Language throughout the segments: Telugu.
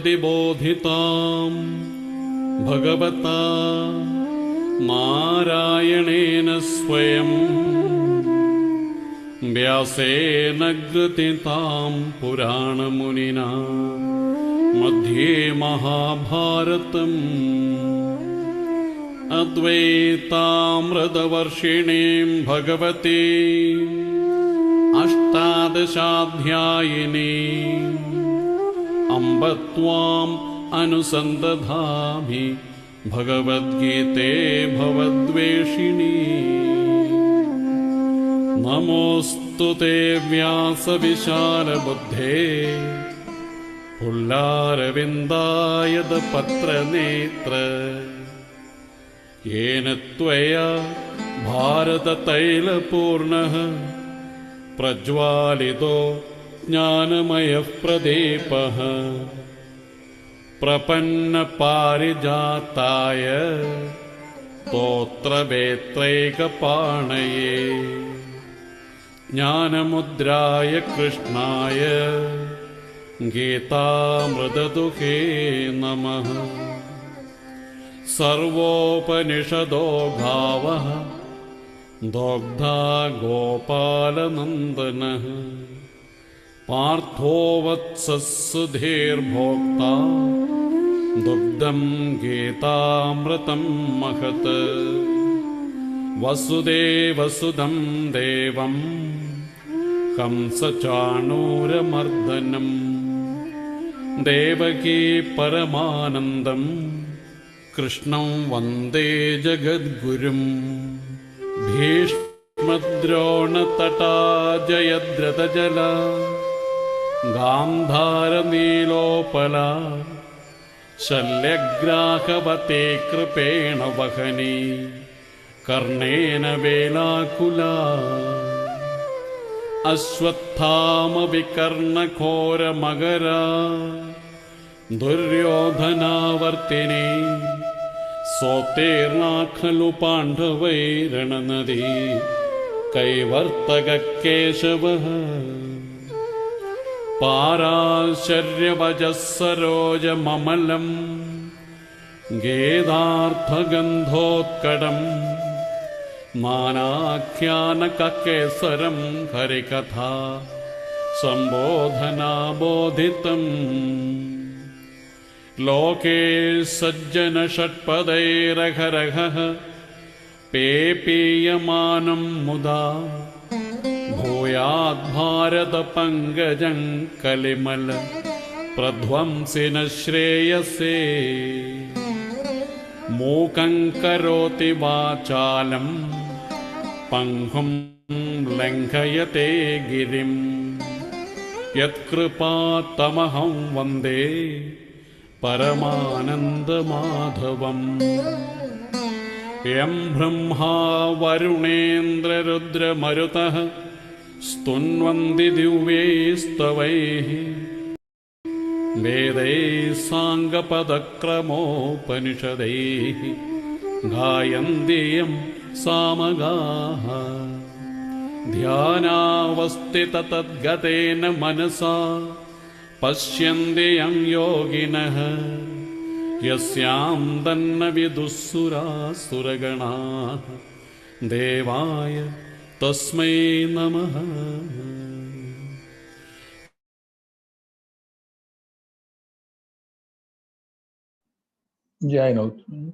प्रतिबोधितां भगवता नारायणेन स्वयं व्यासेन ग्रथितां पुराणमुनिना मध्ये महाभारतम् अद्वैतामृतवर्षिणीं भगवती अष्टादशाध्यायिनी अम्ब त्वाम् अनुसन्दधामि भगवद्गीते भवद्वेषिणी। नमोऽस्तु ते व्यासविशालबुद्धे पुल्लारविन्दायतपत्रनेत्र येन त्वया भारततैलपूर्णः प्रज्वालितो ज्ञानमयः प्रदीपः प्रपन्नपारिजाताय स्तोत्रवेत्रैकपाणये ज्ञानमुद्राय कृष्णाय गीतामृतदुहे नमः। सर्वोपनिषदो गावः दोग्धा गोपालनन्दनः पार्थो वत्सः सुधीर्भोक्ता दुग्धं गीतामृतं महत्। वसुदेवसुतं देवं कंसचाणूरमर्दनं देवकी परमानन्दं कृष्णं वन्दे जगद्गुरुम्। भीष्मद्रोणतटा जयद्रथजला गान्धारनीलोपला शल्यग्राहवती कृपेण वहनी कर्णेन वेलाकुला। अश्वत्थामविकर्णघोरमगरा दुर्योधनावर्तिनी सोत्तीर्णा खलु पाण्डवैरणनदी कैवर्तककेशवः। पाराशर्यवजः सरोजममलं गेदार्थगन्धोत्कटं नानाख्यानककेसरं हरिकथा सम्बोधनाबोधितम्। लोके सज्जनषट्पदैरघरघः पेपीयमानं मुदा भूयाद्भारतपङ्कजं कलिमल प्रध्वंसिन श्रेयसे। मूकं करोति वाचालं पङ्गुं लङ्घयते गिरिं यत्कृपातमहं वन्दे परमानन्दमाधवम्। यं ब्रह्मा वरुणेन्द्ररुद्रमरुतः स्तुन्वन्ति दिव्यैस्तवैः वेदैः साङ्गपदक्रमोपनिषदैः गायन्ति यं सामगाः। ध्यानावस्थिततद्गतेन मनसा पश्यन्ति यं योगिनः यस्यां तन्न विदुःसुरासुरगणाः देवाय तस्मै नमः। జాయిన్ అవుతుంది.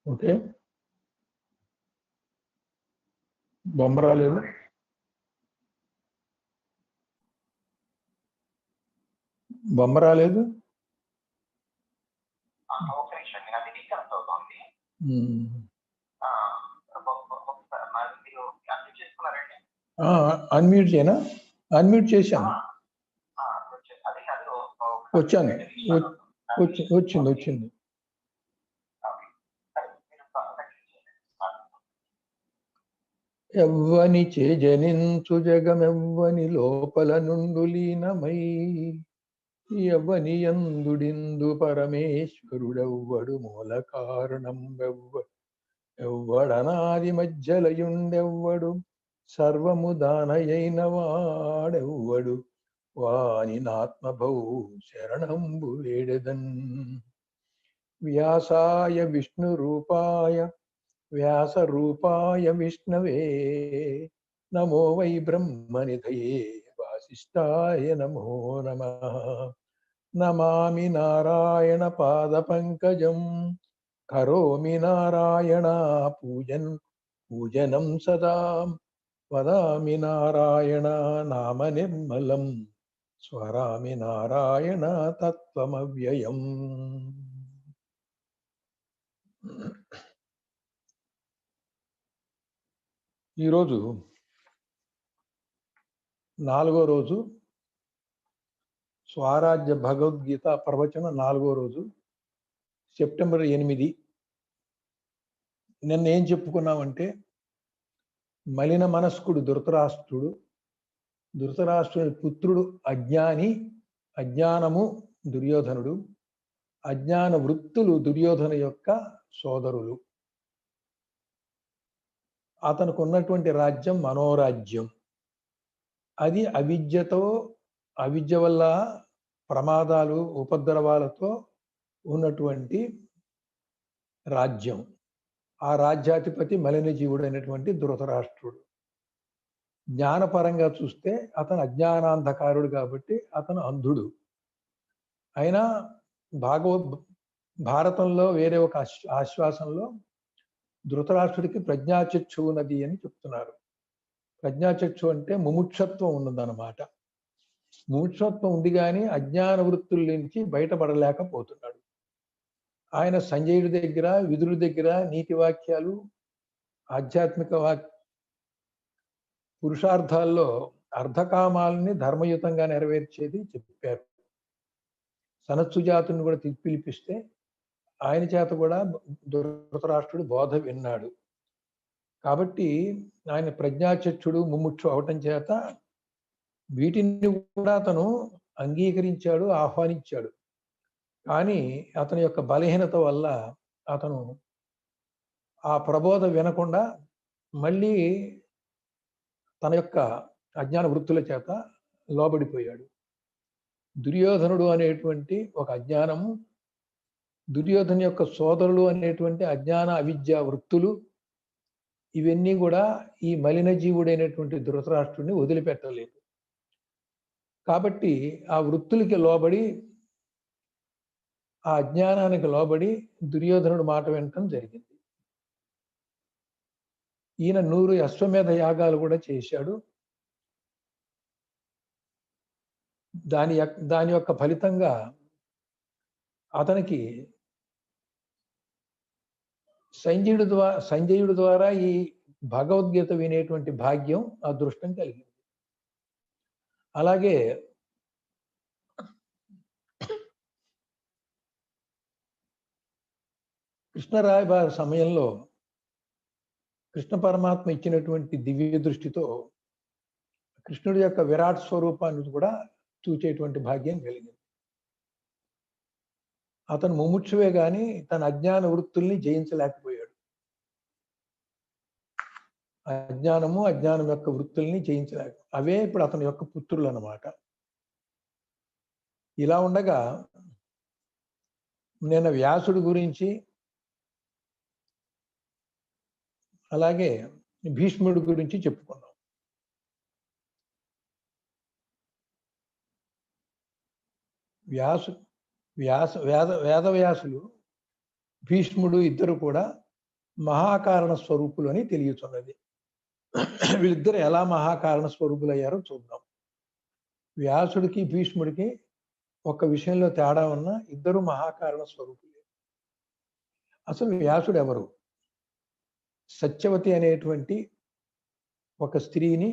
ఓకే, బొమ్మ రాలేదు. బొమ్మ రాలేదు. అన్మ్యూట్ చేయనా? అన్మ్యూట్ చేశాను. వచ్చాను, వచ్చింది. ఎవ్వని చే జనించు జగమెవ్వని లోపల నుండు లీనమై ఎవ్వని యందుడిందు పరమేశ్వరుడెవ్వడు మూల కారణం ఎవ్వడనాది మధ్యలయుండెవ్వడు సర్వము దానయైన వాడెవ్వడు వాని నాత్మభౌ శరణంబు వేడెదన్. వ్యాసాయ విష్ణు రూపాయ వ్యాస రూపాయ విష్ణవే నమో వై బ్రహ్మనిధయే వాసిష్ఠాయ నమో నమః. నమామి నారాయణ పాద పంకజం కరోమి నారాయణ పూజనం సదా. వదామి నారాయణ నామ నిర్మలం స్వరామి నారాయణ తత్వమవ్యయం. ఈరోజు 4వ రోజు, స్వరాజ్య భగవద్గీత ప్రవచన 4వ రోజు, సెప్టెంబర్ 8. నిన్న ఏం చెప్పుకున్నామంటే, మలిన మనస్కుడు ధృతరాష్ట్రుని పుత్రుడు అజ్ఞాని, అజ్ఞానము దుర్యోధనుడు, అజ్ఞాన వృత్తులు దుర్యోధన యొక్క సోదరులు. అతనికి ఉన్నటువంటి రాజ్యం మనోరాజ్యం. అది అవిద్య వల్ల ప్రమాదాలు ఉపద్రవాలతో ఉన్నటువంటి రాజ్యం. ఆ రాజ్యాధిపతి మలిన జీవుడు అయినటువంటి ధృతరాష్ట్రుడు. జ్ఞానపరంగా చూస్తే అతను అజ్ఞానాంధకారుడు కాబట్టి అతను అంధుడు. అయినా భారతంలో వేరే ఒక ఆశ్వాసంలో ధృతరాష్ట్రుడికి ప్రజ్ఞాచక్షు ఉన్నది అని చెప్తున్నారు. ప్రజ్ఞాచక్షు అంటే ముముక్షత్వం ఉన్నదన్నమాట. ముముక్షత్వం ఉంది కానీ అజ్ఞాన వృత్తుల నుంచి బయటపడలేకపోతున్నాడు. ఆయన సంజయుడి దగ్గర, విదురుడి దగ్గర నీతి వాక్యాలు, ఆధ్యాత్మిక పురుషార్థాల్లో అర్ధకామాలని ధర్మయుతంగా నెరవేర్చేది చెప్పారు. సనత్సుజాతుని కూడా పిలిపిస్తే ఆయన చేత కూడా ధృతరాష్ట్రుడు బోధ విన్నాడు. కాబట్టి ఆయన ప్రజ్ఞాచక్షుడు, ముముక్షు అవటం చేత వీటిని కూడా అతను అంగీకరించాడు, ఆహ్వానించాడు. కానీ అతని యొక్క బలహీనత వల్ల అతను ఆ ప్రబోధ వినకుండా మళ్ళీ తన యొక్క అజ్ఞాన వృత్తుల చేత లోబడిపోయాడు. దుర్యోధనుడు అనేటువంటి ఒక అజ్ఞానము, దుర్యోధన యొక్క సోదరులు అనేటువంటి అజ్ఞాన అవిద్య వృత్తులు, ఇవన్నీ కూడా ఈ మలిన జీవుడైనటువంటి ధృతరాష్ట్రుడిని వదిలిపెట్టలేదు. కాబట్టి ఆ వృత్తులకి లోబడి, ఆ అజ్ఞానానికి లోబడి దుర్యోధనుడు మాట వినటం జరిగింది. ఈయన 100 అశ్వమేధ యాగాలు కూడా చేశాడు. దాని యొక్క ఫలితంగా అతనికి సంజయుడి ద్వారా ఈ భగవద్గీత వినేటువంటి భాగ్యం, అదృష్టం కలిగింది. అలాగే కృష్ణరాయబారి సమయంలో కృష్ణ పరమాత్మ ఇచ్చినటువంటి దివ్య దృష్టితో కృష్ణుడి యొక్క విరాట్ స్వరూపాన్ని కూడా చూచేటువంటి భాగ్యం కలిగింది. అతను ముముక్షువే గాని తన అజ్ఞాన వృత్తుల్ని జయించలేకపోయాడు. అజ్ఞానం యొక్క వృత్తుల్ని జయించలేక అవే ఇప్పుడు అతని యొక్క పుత్రులు అన్నమాట. ఇలా ఉండగా నిన్న వ్యాసుడి గురించి, అలాగే భీష్ముడి గురించి చెప్పుకున్నాం. వేదవ్యాసులు, భీష్ముడు ఇద్దరు కూడా మహాకారణ స్వరూపులు అని తెలియచున్నది. వీళ్ళిద్దరు ఎలా మహాకారణ స్వరూపులు అయ్యారో చూద్దాం. వ్యాసుడికి భీష్ముడికి ఒక విషయంలో తేడా ఉన్న ఇద్దరు మహాకారణ స్వరూపులే. అసలు వ్యాసుడు ఎవరు? సత్యవతి అనేటువంటి ఒక స్త్రీని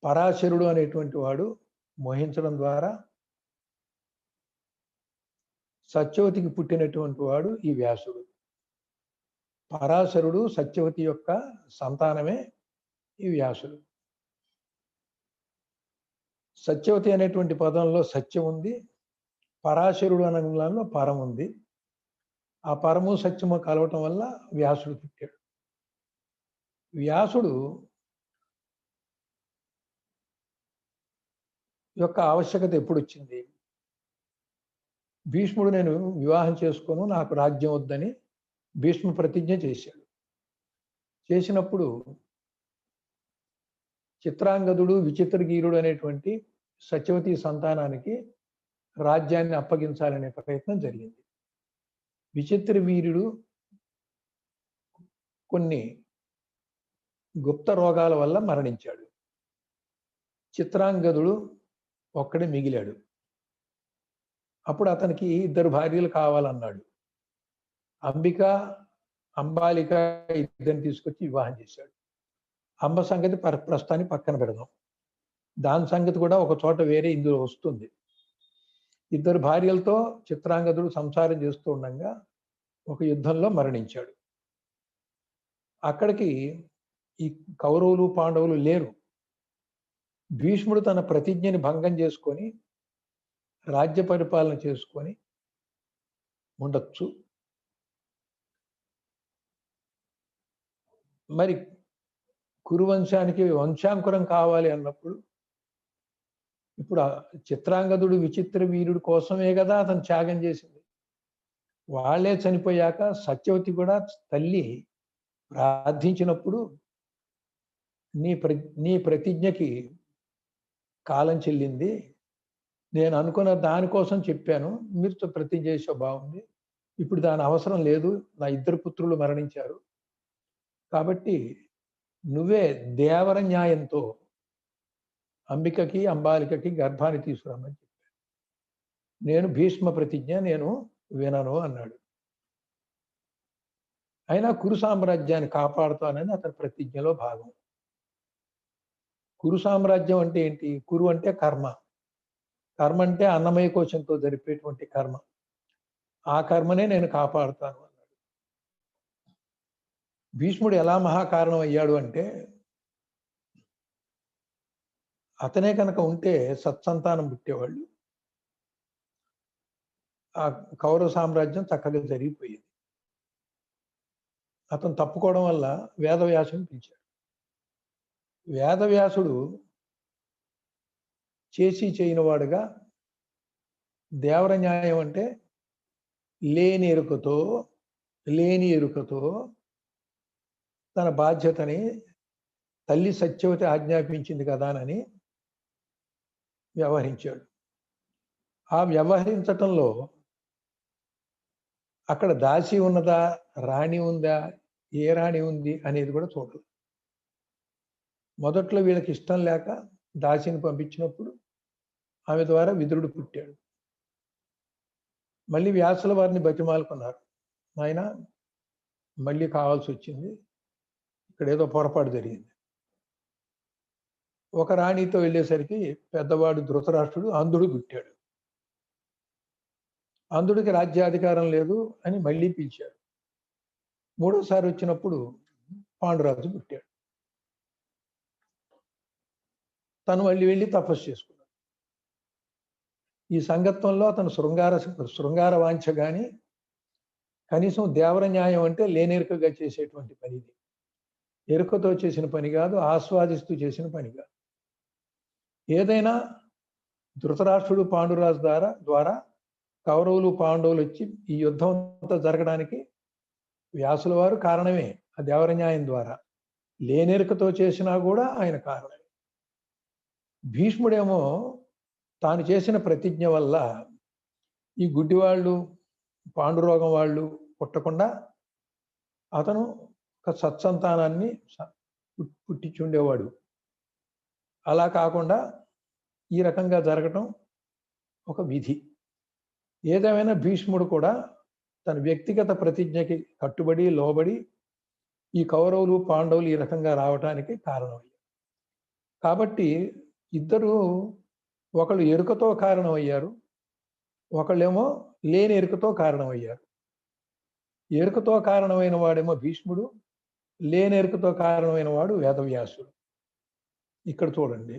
పరాశరుడు అనేటువంటి వాడు మోహించడం ద్వారా సత్యవతికి పుట్టినటువంటి వాడు ఈ వ్యాసుడు. పరాశరుడు సత్యవతి యొక్క సంతానమే ఈ వ్యాసుడు. సత్యవతి అనేటువంటి పదంలో సత్యం ఉంది, పరాశరుడు అనే దానిలో పరం ఉంది. ఆ పరము సత్యము కలవటం వల్ల వ్యాసుడు పుట్టాడు. వ్యాసుడు యొక్క ఆవశ్యకత ఎప్పుడు వచ్చింది? భీష్ముడు నేను వివాహం చేసుకోను, నాకు రాజ్యం వద్దని భీష్మ ప్రతిజ్ఞ చేశాడు. చేసినప్పుడు చిత్రాంగదుడు, విచిత్రగీరుడు అనేటువంటి సత్యవతి సంతానానికి రాజ్యాన్ని అప్పగించాలనే ప్రయత్నం జరిగింది. విచిత్ర వీరుడు కొన్ని గుప్త రోగాల వల్ల మరణించాడు. చిత్రాంగదుడు ఒక్కడే మిగిలాడు. అప్పుడు అతనికి 2 భార్యలు కావాలన్నాడు. అంబిక, అంబాలిక ఇద్దరిని తీసుకొచ్చి వివాహం చేశాడు. అంబ సంగతి ప్రస్తుతాన్ని పక్కన పెడదాం. దాని సంగతి కూడా ఒక చోట వేరే ఇందులో వస్తుంది. 2 భార్యలతో చిత్రాంగదుడు సంసారం చేస్తూ ఉండగా ఒక యుద్ధంలో మరణించాడు. అక్కడికి ఈ కౌరవులు, పాండవులు లేరు. భీష్ముడు తన ప్రతిజ్ఞని భంగం చేసుకొని రాజ్య పరిపాలన చేసుకొని ఉండొచ్చు. మరి కురువంశానికి వంశాంకురం కావాలి అన్నప్పుడు ఇప్పుడు ఆ చిత్రాంగదుడు, విచిత్ర వీరుడు కోసమే కదా అతను త్యాగం చేసింది. వాళ్ళే చనిపోయాక సత్యవతి కూడా తల్లి ప్రార్థించినప్పుడు నీ ప్రతిజ్ఞకి కాలం చెల్లింది, నేను అనుకున్న దానికోసం చెప్పాను, మీరు ప్రతిజ్ఞ చేసే బాగుంది, ఇప్పుడు దాని అవసరం లేదు, నా 2 పుత్రులు మరణించారు కాబట్టి నువ్వే దేవర న్యాయంతో అంబికకి, అంబాలికకి గర్భాన్ని తీసుకురమ్మని చెప్పాను. నేను భీష్మ ప్రతిజ్ఞ నేను వినను అన్నాడు. అయినా కురు సామ్రాజ్యాన్ని కాపాడుతానని అతని ప్రతిజ్ఞలో భాగం. కురు సామ్రాజ్యం అంటే ఏంటి? కురు అంటే కర్మ. కర్మ అంటే అన్నమయ కోశంతో జరిపేటువంటి కర్మ. ఆ కర్మనే నేను కాపాడుతాను అన్నాడు. భీష్ముడు ఎలా మహాకారణం అయ్యాడు అంటే, అతనే కనుక ఉంటే సత్సంతానం పుట్టేవాళ్ళు, ఆ కౌరవ సామ్రాజ్యం చక్కగా జరిగిపోయేది. అతను తప్పుకోవడం వల్ల వేదవ్యాసుని పిలిచాడు. వేదవ్యాసుడు చేసి చేయనివాడుగా దేవర న్యాయం అంటే లేని ఎరుకతో తన బాధ్యతని తల్లి సత్యవతి ఆజ్ఞాపించింది కదా అని వ్యవహరించాడు. ఆ వ్యవహరించటంలో అక్కడ దాసి ఉన్నదా, రాణి ఉందా, ఏ రాణి ఉంది అనేది కూడా చూడాలి. మొదట్లో వీళ్ళకి ఇష్టం లేక దాసిని పంపించినప్పుడు ఆమె ద్వారా విదురుడు పుట్టాడు. మళ్ళీ వ్యాసుల వారిని బతిమాలుకున్నారు, ఆయన మళ్ళీ కావాల్సి వచ్చింది, ఇక్కడ ఏదో పొరపాటు జరిగింది. ఒక రాణితో వెళ్ళేసరికి పెద్దవాడు ధృతరాష్ట్రుడు అంధుడు పుట్టాడు. అంధుడికి రాజ్యాధికారం లేదు అని మళ్ళీ పిలిచాడు. మూడోసారి వచ్చినప్పుడు పాండురాజు పుట్టాడు. తను మళ్ళీ వెళ్ళి తపస్సు చేసుకున్నాడు. ఈ సంగత్వంలో అతను శృంగార వాంఛ కానీ, కనీసం దేవర న్యాయం అంటే లేనెరుకగా చేసేటువంటి పని. ఎరుకతో చేసిన పని కాదు, ఆస్వాదిస్తూ చేసిన పని కాదు. ఏదైనా ధృతరాష్ట్రుడు పాండురాజు ద్వారా కౌరవులు, పాండవులు వచ్చి ఈ యుద్ధం అంతా జరగడానికి వ్యాసుల వారు కారణమే. ఆ దేవర న్యాయం ద్వారా లేనెరుకతో చేసినా కూడా ఆయన కారణమే. భీష్ముడేమో తాను చేసిన ప్రతిజ్ఞ వల్ల ఈ గుడ్డివాళ్ళు, పాండురోగం వాళ్ళు పుట్టకుండా అతను ఒక సత్సంతానాన్ని పుట్టించుండేవాడు. అలా కాకుండా ఈ రకంగా జరగటం ఒక విధి. ఏదేమైనా భీష్ముడు కూడా తన వ్యక్తిగత ప్రతిజ్ఞకి కట్టుబడి లోబడి ఈ కౌరవులు, పాండవులు ఈ రకంగా రావటానికి కారణమయ్యారు. కాబట్టి ఇద్దరు, ఒకళ్ళు ఎరుకతో కారణమయ్యారు, ఒకళ్ళేమో లేని ఎరుకతో కారణమయ్యారు. ఎరుకతో కారణమైన వాడేమో భీష్ముడు, లేని ఎరుకతో కారణమైన వాడు వేదవ్యాసుడు. ఇక్కడ చూడండి,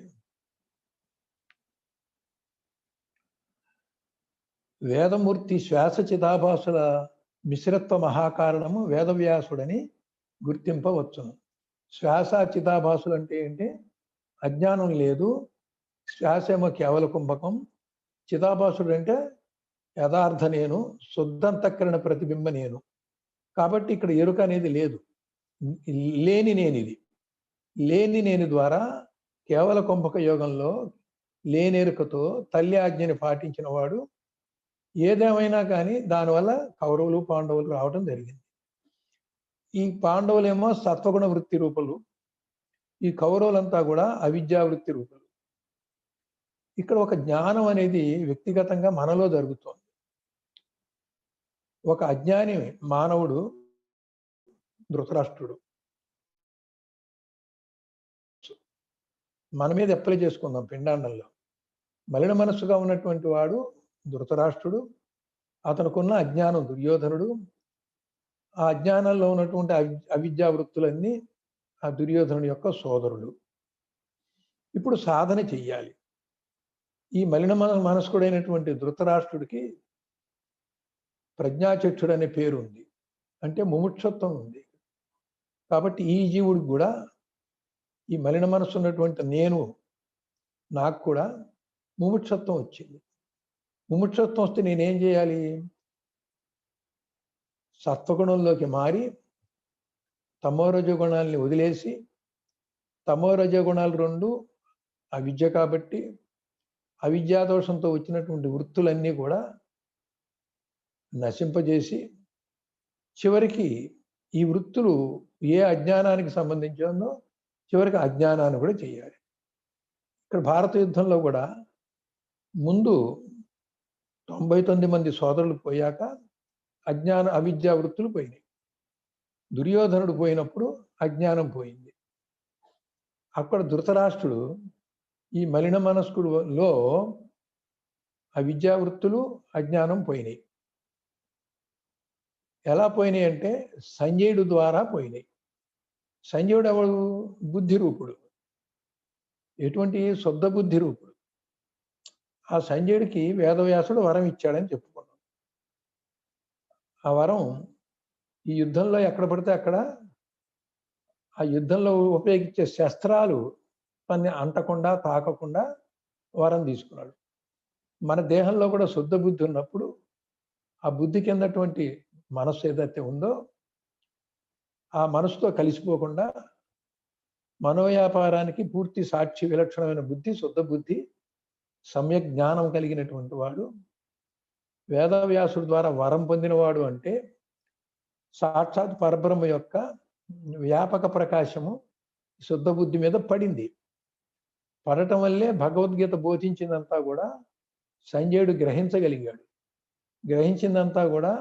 వేదమూర్తి శ్వాస చిదాభాసుల మిశ్రత్వ మహాకారణము వేదవ్యాసుడని గుర్తింపవచ్చును. శ్వాస చిదాభాసులు అంటే ఏంటి? అజ్ఞానం లేదు, శ్వాసేమో కేవల కుంభకం, చిదాభాసుడు అంటే యథార్థ నేను, శుద్ధంతఃకరణ ప్రతిబింబ నేను. కాబట్టి ఇక్కడ ఎరుక అనేది లేదు, లేని నేనిది. లేని నేను ద్వారా కేవల కుంభక యోగంలో లేనెరుకతో తల్లి ఆజ్ఞని పాటించిన వాడు ఏదేమైనా కానీ దానివల్ల కౌరవులు పాండవులు రావడం జరిగింది. ఈ పాండవులేమో సత్వగుణ వృత్తి రూపులు, ఈ కౌరవులంతా కూడా అవిద్యా వృత్తి రూపులు. ఇక్కడ ఒక జ్ఞానం అనేది వ్యక్తిగతంగా మనలో జరుగుతోంది. ఒక అజ్ఞాని మానవుడు ధృతరాష్ట్రుడు. మన మీద అప్లై చేసుకుందాం పిండాండంలో. మలిన మనస్సుగా ఉన్నటువంటి వాడు ధృతరాష్ట్రుడు, అతనుకున్న అజ్ఞానం దుర్యోధనుడు. ఆ అజ్ఞానంలో ఉన్నటువంటి అవిద్యా వృత్తులన్నీ ఆ దుర్యోధనుడి యొక్క సోదరుడు. ఇప్పుడు సాధన చెయ్యాలి. ఈ మలిన మనస్కుడైనటువంటి ధృతరాష్ట్రుడికి ప్రజ్ఞాచక్షుడు అనే పేరు ఉంది, అంటే ముముక్షత్వం ఉంది. కాబట్టి ఈ జీవుడికి కూడా ఈ మలిన మనస్సు ఉన్నటువంటి నేను, నాకు కూడా ముముక్షత్వం వచ్చింది. ముముక్షత్వం వస్తే నేనేం చేయాలి? సత్వగుణంలోకి మారి తమోరజగుణాలని వదిలేసి, తమోరజగుణాలు రెండు అవిద్య కాబట్టి అవిద్యాదోషంతో వచ్చినటువంటి వృత్తులన్నీ కూడా నశింపజేసి, చివరికి ఈ వృత్తులు ఏ అజ్ఞానానికి సంబంధించిందో చివరికి అజ్ఞానాన్ని కూడా చేయాలి. ఇక్కడ భారత యుద్ధంలో కూడా ముందు 99 మంది సోదరులు పోయాక అవిద్యా వృత్తులు పోయినాయి. దుర్యోధనుడు పోయినప్పుడు అజ్ఞానం పోయింది. అక్కడ ధృతరాష్ట్రుడు ఈ మలిన మనస్కుడులో అవిద్యా వృత్తులు అజ్ఞానం పోయినాయి. ఎలా పోయినాయి అంటే సంజయుడు ద్వారా పోయినాయి. సంజయుడు ఎవడు? బుద్ధి రూపుడు. ఎటువంటి? శుద్ధ బుద్ధి రూపుడు. ఆ సంజయుడికి వేదవ్యాసుడు వరం ఇచ్చాడని చెప్పుకున్నాం. ఆ వరం ఈ యుద్ధంలో ఎక్కడ పడితే అక్కడ ఆ యుద్ధంలో ఉపయోగించే శస్త్రాలు తన్ని అంటకుండా తాకకుండా వరం తీసుకున్నాడు. మన దేహంలో కూడా శుద్ధ బుద్ధి ఉన్నప్పుడు ఆ బుద్ధి కిందటువంటి మనస్సు ఏదైతే ఉందో ఆ మనసుతో కలిసిపోకుండా మనోవ్యాపారానికి పూర్తి సాక్షి విలక్షణమైన బుద్ధి, శుద్ధ బుద్ధి, సమ్యక్ జ్ఞానం కలిగినటువంటి వాడు వేదవ్యాసుడి ద్వారా వరం పొందినవాడు. అంటే సాక్షాత్ పరబ్రహ్మ యొక్క వ్యాపక ప్రకాశము శుద్ధ బుద్ధి మీద పడింది. పడటం వల్లే భగవద్గీత బోధించిందంతా కూడా సంజయుడు గ్రహించగలిగాడు. గ్రహించిందంతా కూడా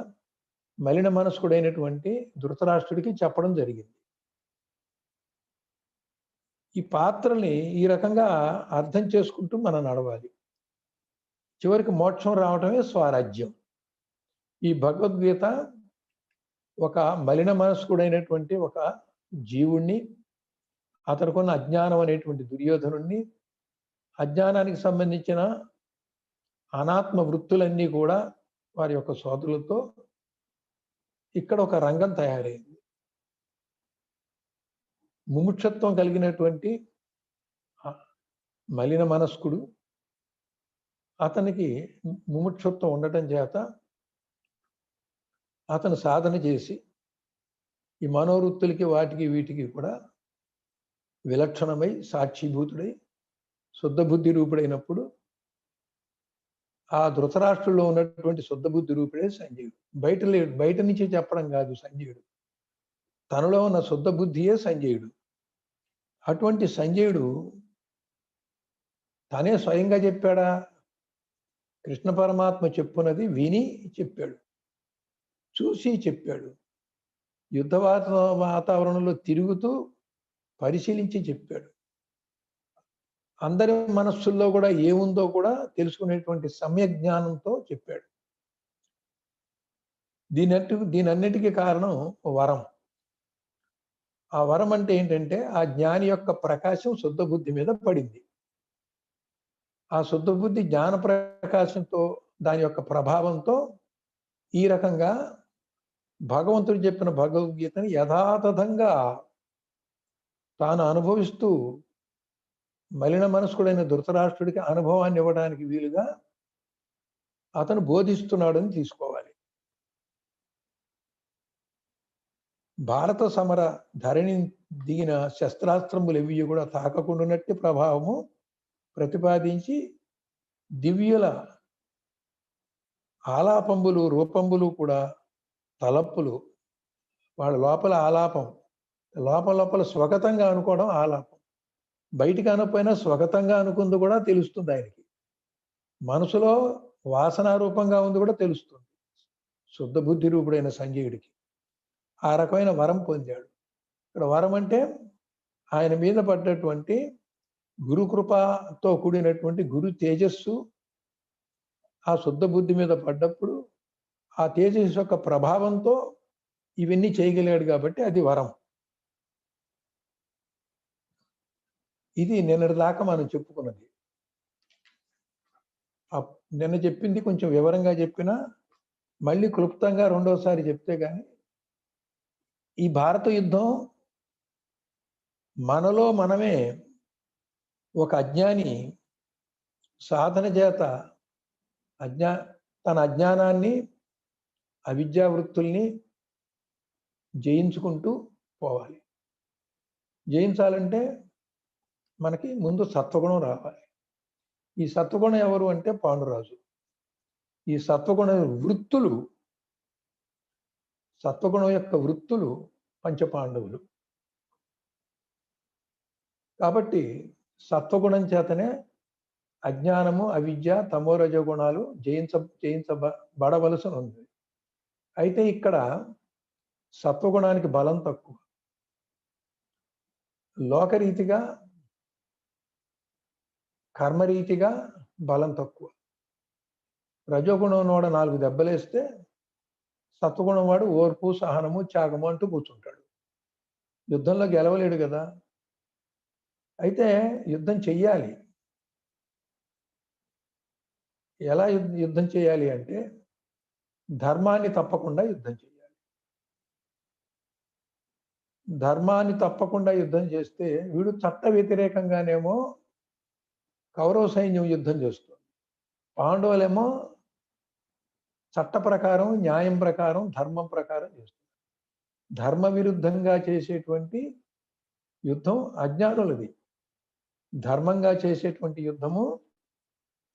మలిన మనస్కుడైనటువంటి ధృతరాష్ట్రుడికి చెప్పడం జరిగింది. ఈ పాత్రని ఈ రకంగా అర్థం చేసుకుంటూ మనం నడవాలి. చివరికి మోక్షం రావటమే స్వరాజ్యం. ఈ భగవద్గీత ఒక మలిన మనస్కుడైనటువంటి ఒక జీవుణ్ణి, అతనుకున్న అజ్ఞానం అనేటువంటి దుర్యోధనుణ్ణి, అజ్ఞానానికి సంబంధించిన అనాత్మ వృత్తులన్నీ కూడా వారి యొక్క సోదరులతో ఇక్కడ ఒక రంగం తయారైంది. ముముక్షత్వం కలిగినటువంటి మలిన మనస్కుడు, అతనికి ముముక్షత్వం ఉండటం చేత అతను సాధన చేసి ఈ మనోవృత్తులకి వాటికి వీటికి కూడా విలక్షణమై సాక్షిభూతుడై శుద్ధ బుద్ధి రూపుడైనప్పుడు ఆ ధృతరాష్ట్రుల్లో ఉన్నటువంటి శుద్ధ బుద్ధి రూపుడే సంజయుడు. బయట నుంచి చెప్పడం కాదు సంజయుడు, తనలో ఉన్న శుద్ధ బుద్ధియే సంజయుడు. అటువంటి సంజయుడు తనే స్వయంగా చెప్పాడా? కృష్ణ పరమాత్మ చెప్పున్నది విని చెప్పాడు, చూసి చెప్పాడు. యుద్ధ వాతావరణంలో తిరుగుతూ పరిశీలించి చెప్పాడు. అందరి మనస్సుల్లో కూడా ఏముందో కూడా తెలుసుకునేటువంటి సమ్యక్ జ్ఞానంతో చెప్పాడు. దీనన్నిటికీ కారణం వరం. ఆ వరం అంటే ఏంటంటే ఆ జ్ఞాని యొక్క ప్రకాశం శుద్ధ బుద్ధి మీద పడింది. ఆ శుద్ధ బుద్ధి జ్ఞాన ప్రకాశంతో దాని యొక్క ప్రభావంతో ఈ రకంగా భగవంతుడు చెప్పిన భగవద్గీతని యథాతథంగా తాను అనుభవిస్తూ మలిన మనస్కుడైన ధృతరాష్ట్రుడికి అనుభవాన్ని ఇవ్వడానికి వీలుగా అతను బోధిస్తున్నాడని తీసుకోవాలి. భారత సమర ధరణి దిగిన శస్త్రాస్త్రములు ఎవి కూడా తాకకుండానట్టి ప్రభావము ప్రతిపాదించి దివ్యుల ఆలాపంబులు రూపంబులు కూడా తలప్పులు వాళ్ళ లోపల ఆలాపం లోపల స్వగతంగా అనుకోవడం ఆలాపం, బయటికి అనకపోయినా స్వగతంగా అనుకుంది కూడా తెలుస్తుంది ఆయనకి, మనసులో వాసనారూపంగా ఉంది కూడా తెలుస్తుంది శుద్ధ బుద్ధి రూపుడైన సంజయుడికి. ఆ రకమైన వరం పొందాడు. ఇక్కడ వరం అంటే ఆయన మీద పడ్డటువంటి గురుకృపతో కూడినటువంటి గురు తేజస్సు ఆ శుద్ధ బుద్ధి మీద పడ్డప్పుడు ఆ తేజస్సు యొక్క ప్రభావంతో ఇవన్నీ చేయగలిగాడు కాబట్టి అది వరం. ఇది నిన్నటి దాకా మనం చెప్పుకున్నది. నిన్న చెప్పింది కొంచెం వివరంగా చెప్పినా మళ్ళీ క్లుప్తంగా రెండోసారి చెప్తే గాని ఈ భారత యుద్ధం మనలో మనమే ఒక అజ్ఞాని సాధన చేత తన అజ్ఞానాన్ని అవిద్యా వృత్తుల్ని జయించుకుంటూ పోవాలి. జయించాలంటే మనకి ముందు సత్వగుణం రావాలి. ఈ సత్వగుణం ఎవరు అంటే పాండురాజు. ఈ సత్వగుణ వృత్తులు, సత్వగుణం యొక్క వృత్తులు పంచపాండవులు. కాబట్టి సత్వగుణం చేతనే అజ్ఞానము అవిద్య తమోరజ గుణాలు జయించబడవలసి ఉంది. అయితే ఇక్కడ సత్వగుణానికి బలం తక్కువ, లోకరీతిగా కర్మరీతిగా బలం తక్కువ. రజోగుణం వాడు 4 దెబ్బలేస్తే సత్వగుణం వాడు ఓర్పు సహనము త్యాగము అంటూ కూర్చుంటాడు. యుద్ధంలో గెలవలేడు కదా. అయితే యుద్ధం చెయ్యాలి. ఎలా యుద్ధం చేయాలి అంటే ధర్మాన్ని తప్పకుండా యుద్ధం చేయాలి. ధర్మాన్ని తప్పకుండా యుద్ధం చేస్తే వీడు చట్ట వ్యతిరేకంగానేమో కౌరవ సైన్యం యుద్ధం చేస్తుంది, పాండవులేమో చట్ట ప్రకారం న్యాయం ప్రకారం ధర్మం ప్రకారం చేస్తుంది. ధర్మ విరుద్ధంగా చేసేటువంటి యుద్ధం అజ్ఞానులది, ధర్మంగా చేసేటువంటి యుద్ధము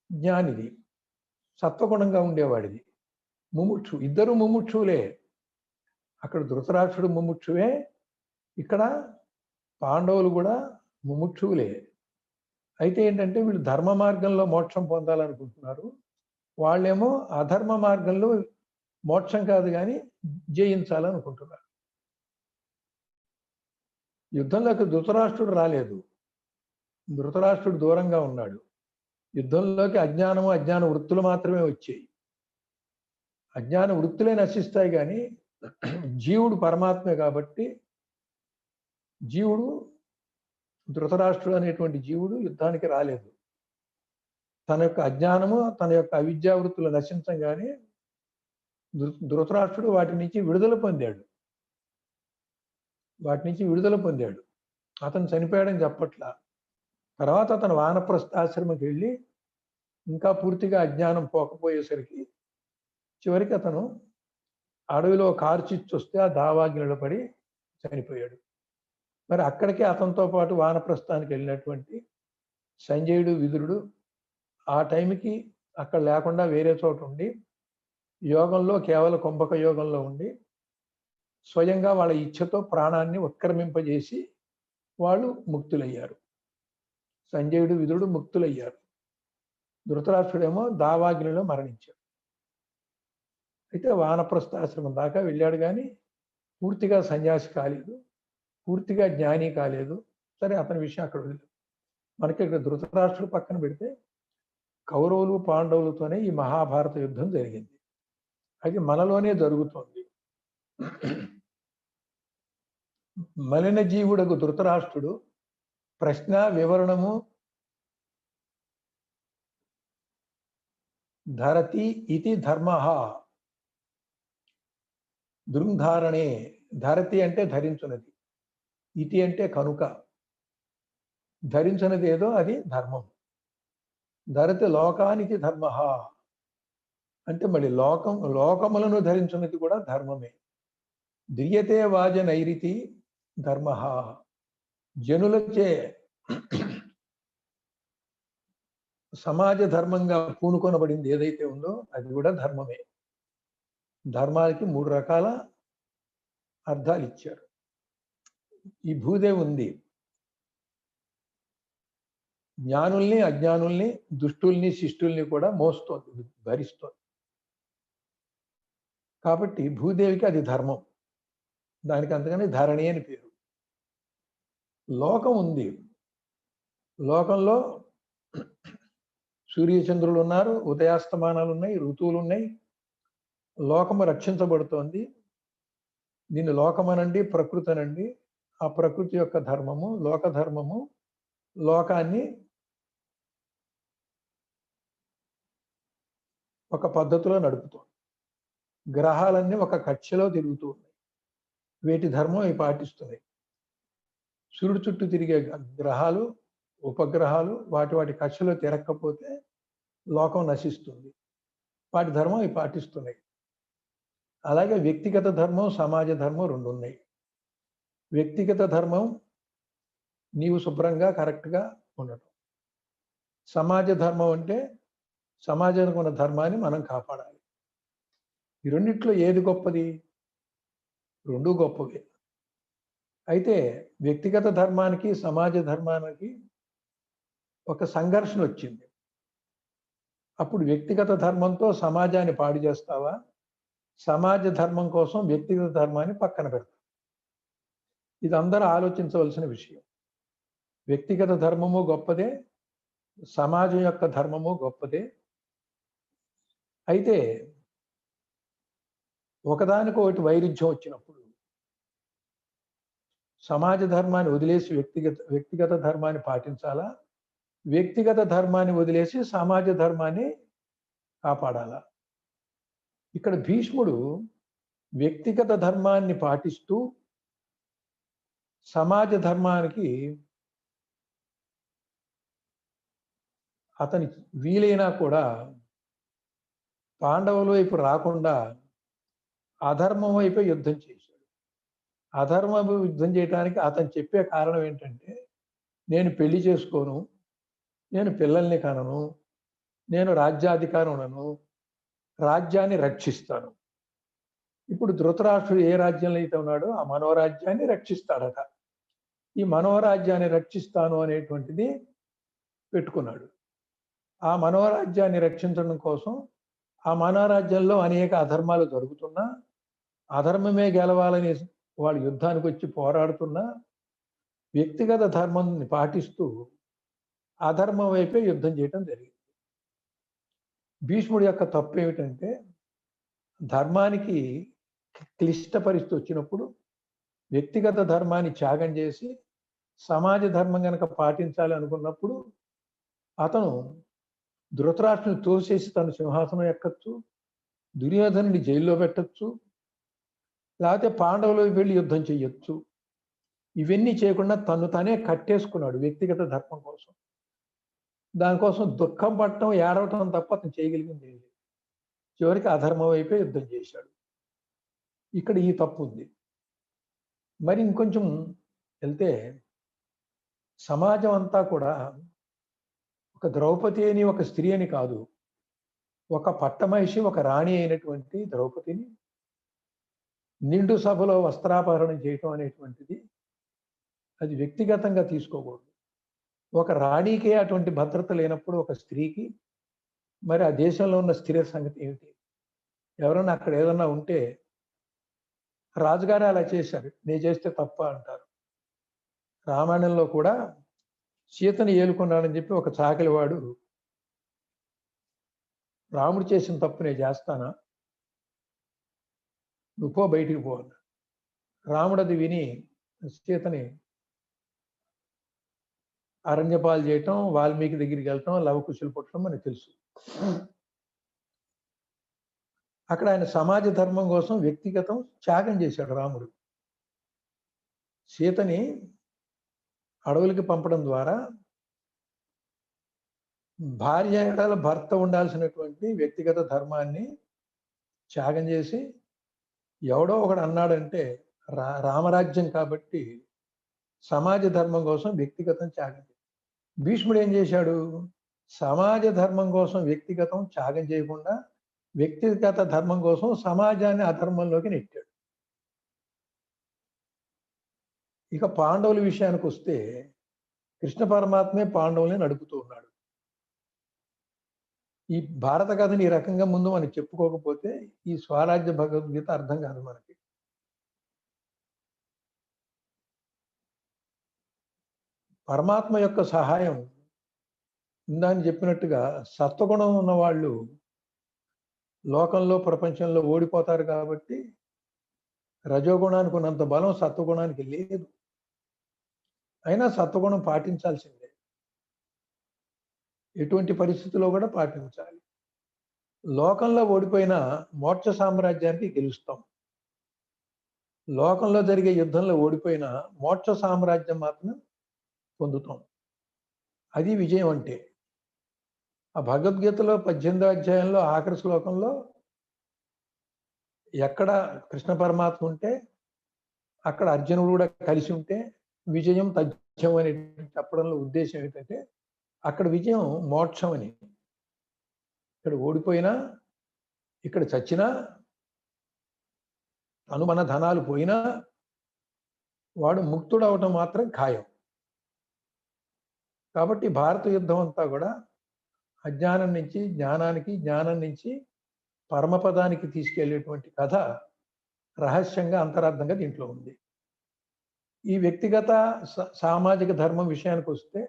జ్ఞానిది, సత్వగుణంగా ఉండేవాడిది. ముముక్షు, ఇద్దరు ముముక్షులే. అక్కడ ధృతరాష్ట్రుడు ముముక్షువే, ఇక్కడ పాండవులు కూడా ముముక్షువులే. అయితే ఏంటంటే వీళ్ళు ధర్మ మార్గంలో మోక్షం పొందాలనుకుంటున్నారు, వాళ్ళేమో అధర్మ మార్గంలో మోక్షం కాదు కానీ జయించాలనుకుంటున్నారు. యుద్ధంలోకి ధృతరాష్ట్రుడు రాలేదు, ధృతరాష్ట్రుడు దూరంగా ఉన్నాడు. యుద్ధంలోకి అజ్ఞానము అజ్ఞాన వృత్తులు మాత్రమే వచ్చాయి. అజ్ఞాన వృత్తులే నశిస్తాయి కానీ జీవుడు పరమాత్మే కాబట్టి జీవుడు ధృతరాష్ట్రుడు అనేటువంటి జీవుడు యుద్ధానికి రాలేదు. తన యొక్క అజ్ఞానము తన యొక్క అవిద్యా వృత్తులు నశించగానే ధృతరాష్ట్రుడు వాటి నుంచి విడుదల పొందాడు. అతను చనిపోయాడని చెప్పట్లా. తర్వాత అతను వానప్రస్థాశ్రమకి వెళ్ళి ఇంకా పూర్తిగా అజ్ఞానం పోకపోయేసరికి చివరికి అతను అడవిలో కార్చిచ్చు వస్తే ఆ దావాగ్నిలో పడి చనిపోయాడు. మరి అక్కడికే అతనితో పాటు వానప్రస్థానికి వెళ్ళినటువంటి సంజయుడు విదురుడు ఆ టైంకి అక్కడ లేకుండా వేరే చోట ఉండి యోగంలో కేవలం కుంభక యోగంలో ఉండి స్వయంగా వాళ్ళ ఇచ్ఛతో ప్రాణాన్ని ఉత్క్రమింపజేసి వాళ్ళు ముక్తులయ్యారు. సంజయుడు విదురుడు ముక్తులయ్యారు. ధృతరాష్ట్రుడేమో దావాగ్నిలో మరణించాడు. అయితే వానప్రస్థాశ్రమం దాకా వెళ్ళాడు కానీ పూర్తిగా సన్యాసి కాలేదు, పూర్తిగా జ్ఞాని కాలేదు. సరే, అతని విషయం అక్కడ వదిలేదు. మనకి ఇక్కడ ధృతరాష్ట్రుడు పక్కన పెడితే కౌరవులు పాండవులతోనే ఈ మహాభారత యుద్ధం జరిగింది. అది మనలోనే జరుగుతోంది. మలిన జీవుడకు ధృతరాష్ట్రుడు ప్రశ్న వివరణము ధరతి ఇతి ధర్మ దృంధారణే. ధరతి అంటే ధరించున్నది, ఇతి అంటే కనుక, ధరించినది ఏదో అది ధర్మం. ధరతి లోకానికి ధర్మ అంటే మళ్ళీ లోకములను ధరించున్నది కూడా ధర్మమే. ధ్రియతే వాజ నైరితి ధర్మ. జనులచే సమాజ ధర్మంగా పూనుకొనబడింది ఏదైతే ఉందో అది కూడా ధర్మమే. ధర్మానికి 3 రకాల అర్థాలు ఇచ్చారు. ఈ భూదేవి ఉంది, జ్ఞానుల్ని అజ్ఞానుల్ని దుష్టుల్ని శిష్టుల్ని కూడా మోస్తోంది, భరిస్తోంది. కాబట్టి భూదేవికి అది ధర్మం, దానికి అంతగానే ధరణి అని పేరు. లోకం ఉంది, లోకంలో సూర్యచంద్రులు ఉన్నారు, ఉదయాస్తమానాలు ఉన్నాయి, ఋతువులు ఉన్నాయి. లోకము రక్షించబడుతోంది. దీన్ని లోకమనండి, ప్రకృతి అనండి. ఆ ప్రకృతి యొక్క ధర్మము, లోక ధర్మము లోకాన్ని ఒక పద్ధతిలో నడుపుతోంది. గ్రహాలన్నీ ఒక కక్షలో తిరుగుతూ ఉన్నాయి, వీటి ధర్మం ఇవి పాటిస్తున్నాయి. సూర్యుడు చుట్టూ తిరిగే గ్రహాలు, ఉపగ్రహాలు వాటి వాటి కక్షలో తిరగకపోతే లోకం నశిస్తుంది, వాటి ధర్మం ఇవి పాటిస్తున్నాయి. అలాగే వ్యక్తిగత ధర్మం, సమాజ ధర్మం 2 ఉన్నాయి. వ్యక్తిగత ధర్మం నీవు శుభ్రంగా కరెక్ట్గా ఉండటం. సమాజ ధర్మం అంటే సమాజానికి ఉన్న ధర్మాన్ని మనం కాపాడాలి. ఈ రెండిట్లో ఏది గొప్పది? 2 గొప్పవే. అయితే వ్యక్తిగత ధర్మానికి సమాజ ధర్మానికి ఒక సంఘర్షణ వచ్చింది. అప్పుడు వ్యక్తిగత ధర్మంతో సమాజాన్ని పాడు చేస్తావా, సమాజ ధర్మం కోసం వ్యక్తిగత ధర్మాన్ని పక్కన పెడతావా? ఇది అందరూ ఆలోచించవలసిన విషయం. వ్యక్తిగత ధర్మము గొప్పదే, సమాజం యొక్క ధర్మము గొప్పదే. అయితే ఒకదానికొకటి వైరుధ్యం వచ్చినప్పుడు సమాజ ధర్మాన్ని వదిలేసి వ్యక్తిగత ధర్మాన్ని పాటించాలా, వ్యక్తిగత ధర్మాన్ని వదిలేసి సమాజ ధర్మాన్ని కాపాడాలా? ఇక్కడ భీష్ముడు వ్యక్తిగత ధర్మాన్ని పాటిస్తూ సమాజ ధర్మానికి అతని వీలైనా కూడా పాండవుల వైపు రాకుండా అధర్మం వైపు యుద్ధం చేశాడు. అధర్మం యుద్ధం చేయడానికి అతను చెప్పే కారణం ఏంటంటే, నేను పెళ్లి చేసుకోను, నేను పిల్లల్ని కనను, నేను రాజ్యాధికారం ఉండను, రాజ్యాన్ని రక్షిస్తాను. ఇప్పుడు ధృతరాష్ట్రుడు ఏ రాజ్యంలో అయితే ఉన్నాడో ఆ మనోరాజ్యాన్ని రక్షిస్తాడట. ఈ మనోరాజ్యాన్ని రక్షిస్తాను అనేటువంటిది పెట్టుకున్నాడు. ఆ మనోరాజ్యాన్ని రక్షించడం కోసం ఆ మనోరాజ్యంలో అనేక అధర్మాలు జరుగుతున్నా, అధర్మమే గెలవాలని వాళ్ళు యుద్ధానికి వచ్చి పోరాడుతున్నా, వ్యక్తిగత ధర్మాన్ని పాటిస్తూ అధర్మం వైపే యుద్ధం చేయడం జరిగింది. భీష్ముడి యొక్క తప్పు ఏమిటంటే, ధర్మానికి క్లిష్ట పరిస్థితి వచ్చినప్పుడు వ్యక్తిగత ధర్మాన్ని త్యాగం చేసి సమాజ ధర్మం కనుక పాటించాలి అనుకున్నప్పుడు అతను ధృతరాష్ట్రుని తోసేసి తన సింహాసనం ఎక్కచ్చు, దుర్యోధనుని జైల్లో పెట్టచ్చు, లేకపోతే పాండవులకు వెళ్ళి యుద్ధం చెయ్యొచ్చు. ఇవన్నీ చేయకుండా తను తనే కట్టేసుకున్నాడు వ్యక్తిగత ధర్మం కోసం. దానికోసం దుఃఖం పడటం, ఏడవటం తప్ప అతను చేయగలిగింది లేదు. చివరికి అధర్మం వైపే యుద్ధం చేశాడు. ఇక్కడ ఈ తప్పు ఉంది. మరి ఇంకొంచెం వెళ్తే సమాజం అంతా కూడా ఒక ద్రౌపది అని, ఒక స్త్రీ అని కాదు, ఒక పట్టమహిషి, ఒక రాణి అయినటువంటి ద్రౌపదిని నిండు సభలో వస్త్రాపహరణం చేయటం అనేటువంటిది అది వ్యక్తిగతంగా తీసుకోకూడదు. ఒక రాణికే అటువంటి భద్రత లేనప్పుడు ఒక స్త్రీకి మరి ఆ దేశంలో ఉన్న స్త్రీ సంగతి ఏమిటి? ఎవరన్నా అక్కడ ఏదన్నా ఉంటే రాజుగారే అలా చేశారు, నేను చేస్తే తప్ప అంటారు. రామాయణంలో కూడా సీతను ఏలుకున్నాడని చెప్పి ఒక చాకలివాడు రాముడు చేసిన తప్పు నేను చేస్తానా, నువ్వు పో బయటికి పో అన్నాడు. రాముడు అది విని సీతని అరణ్యపాలు చేయటం, వాల్మీకి దగ్గరికి వెళ్ళటం, లవకుశులు పుట్టడం మనకు తెలుసు. అక్కడ ఆయన సమాజ ధర్మం కోసం వ్యక్తిగతం త్యాగం చేశాడు రాముడు. సీతని అడవులకి పంపడం ద్వారా భార్య ఎడల భర్త ఉండాల్సినటువంటి వ్యక్తిగత ధర్మాన్ని త్యాగం చేసి, ఎవడో ఒకడు అన్నాడంటే రామరాజ్యం కాబట్టి సమాజ ధర్మం కోసం వ్యక్తిగతం త్యాగం చేశాడు. భీష్ముడు ఏం చేశాడు? సమాజ ధర్మం కోసం వ్యక్తిగతం త్యాగం చేయకుండా వ్యక్తిగత ధర్మం కోసం సమాజాన్ని అధర్మంలోకి నెట్టాడు. ఇక పాండవుల విషయానికి వస్తే కృష్ణ పరమాత్మే పాండవుల్ని నడుపుతూ ఉన్నాడు. ఈ భారత కథని ఈ రకంగా ముందు మనం చెప్పుకోకపోతే ఈ స్వరాజ్య భగవద్గీత అర్థం కాదు మనకి. పరమాత్మ యొక్క సహాయం ఇందాని చెప్పినట్టుగా సత్వగుణం ఉన్న వాళ్ళు లోకంలో ప్రపంచంలో ఓడిపోతారు కాబట్టి రజోగుణానికి ఉన్నంత బలం సత్వగుణానికి లేదు. అయినా సత్వగుణం పాటించాల్సిందే, ఎటువంటి పరిస్థితుల్లో కూడా పాటించాలి. లోకంలో ఓడిపోయిన మోక్ష సామ్రాజ్యానికి గెలుస్తాం. లోకంలో జరిగే యుద్ధంలో ఓడిపోయిన మోక్ష సామ్రాజ్యం మాత్రం పొందుతాం. అది విజయం అంటే. ఆ భగవద్గీతలో 18వ అధ్యాయంలో ఆఖరి శ్లోకంలో ఎక్కడ కృష్ణ పరమాత్మ ఉంటే అక్కడ అర్జునుడు కూడా కలిసి ఉంటే విజయం తథ్యం అని చెప్పడంలో ఉద్దేశం ఏంటంటే అక్కడ విజయం మోక్షం అని. ఇక్కడ ఓడిపోయినా, ఇక్కడ చచ్చినా, మన ధనాలు పోయినా వాడు ముక్తుడు అవటం మాత్రం ఖాయం. కాబట్టి భారత యుద్ధం అంతా కూడా అజ్ఞానం నుంచి జ్ఞానానికి, జ్ఞానం నుంచి పరమపదానికి తీసుకెళ్లేటువంటి కథ రహస్యంగా అంతరార్థంగా దీంట్లో ఉంది. ఈ వ్యక్తిగత సామాజిక ధర్మం విషయానికి వస్తే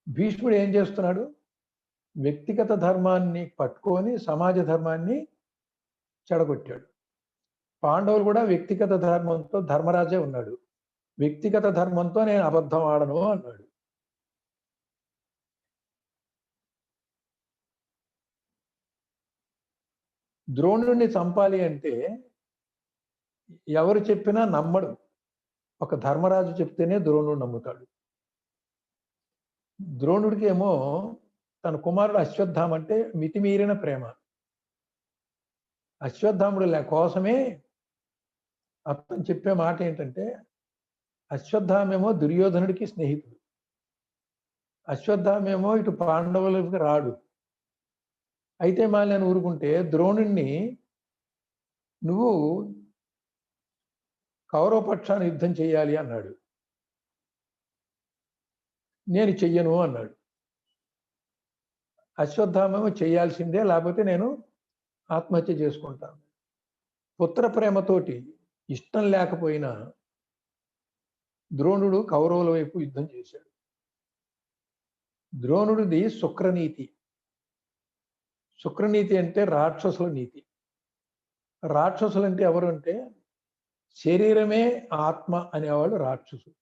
భీష్ముడు ఏం చేస్తున్నాడు? వ్యక్తిగత ధర్మాన్ని పట్టుకొని సమాజ ధర్మాన్ని చెడగొట్టాడు. పాండవులు కూడా వ్యక్తిగత ధర్మంతో, ధర్మరాజే ఉన్నాడు, వ్యక్తిగత ధర్మంతో నేను అబద్ధం ఆడను అన్నాడు. ద్రోణుడిని చంపాలి అంటే ఎవరు చెప్పినా నమ్మడు. ఒక ధర్మరాజు చెప్తేనే ద్రోణుడు నమ్ముతాడు. ద్రోణుడికి ఏమో తన కుమారుడు అశ్వత్థామ అంటే మితిమీరిన ప్రేమ. అశ్వత్థాముడు కోసమే అతను చెప్పే మాట ఏంటంటే, అశ్వత్థామేమో దుర్యోధనుడికి స్నేహితుడు, అశ్వత్థామేమో ఇటు పాండవులకు రాడు. అయితే నేను ఊరుకుంటే ద్రోణుణ్ణి నువ్వు కౌరవ పక్షాన్ని యుద్ధం చేయాలి అన్నాడు. నేను చెయ్యను అన్నాడు. అశ్వత్థామేమో చేయాల్సిందే, లేకపోతే నేను ఆత్మహత్య చేసుకుంటాను. పుత్ర ప్రేమతోటి ఇష్టం లేకపోయినా ద్రోణుడు కౌరవుల వైపు యుద్ధం చేశాడు. ద్రోణుడిది శుక్రనీతి. శుక్రనీతి అంటే రాక్షసుల నీతి. రాక్షసులు అంటే ఎవరు అంటే శరీరమే ఆత్మ అనేవాళ్ళు రాక్షసులు.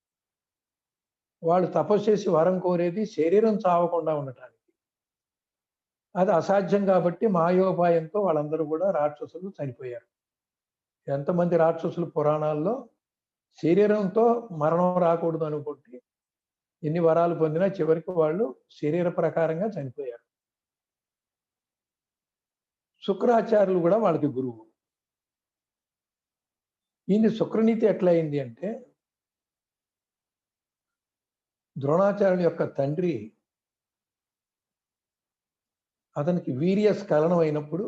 వాళ్ళు తపస్సు చేసి వరం కోరేది శరీరం చావకుండా ఉండటానికి. అది అసాధ్యం కాబట్టి మాయోపాయంతో వాళ్ళందరూ కూడా రాక్షసులు చనిపోయారు. ఎంతమంది రాక్షసులు పురాణాల్లో శరీరంతో మరణం రాకూడదు అనుకుంటే ఎన్ని వరాలు పొందినా చివరికి వాళ్ళు శరీర ప్రకారంగా చనిపోయారు. శుక్రాచార్యులు కూడా వాళ్ళకి గురువు. ఈయన శుక్రనీతి ఎట్లయింది అంటే, ద్రోణాచార్యుల యొక్క తండ్రి అతనికి వీర్య స్ఖలనం అయినప్పుడు,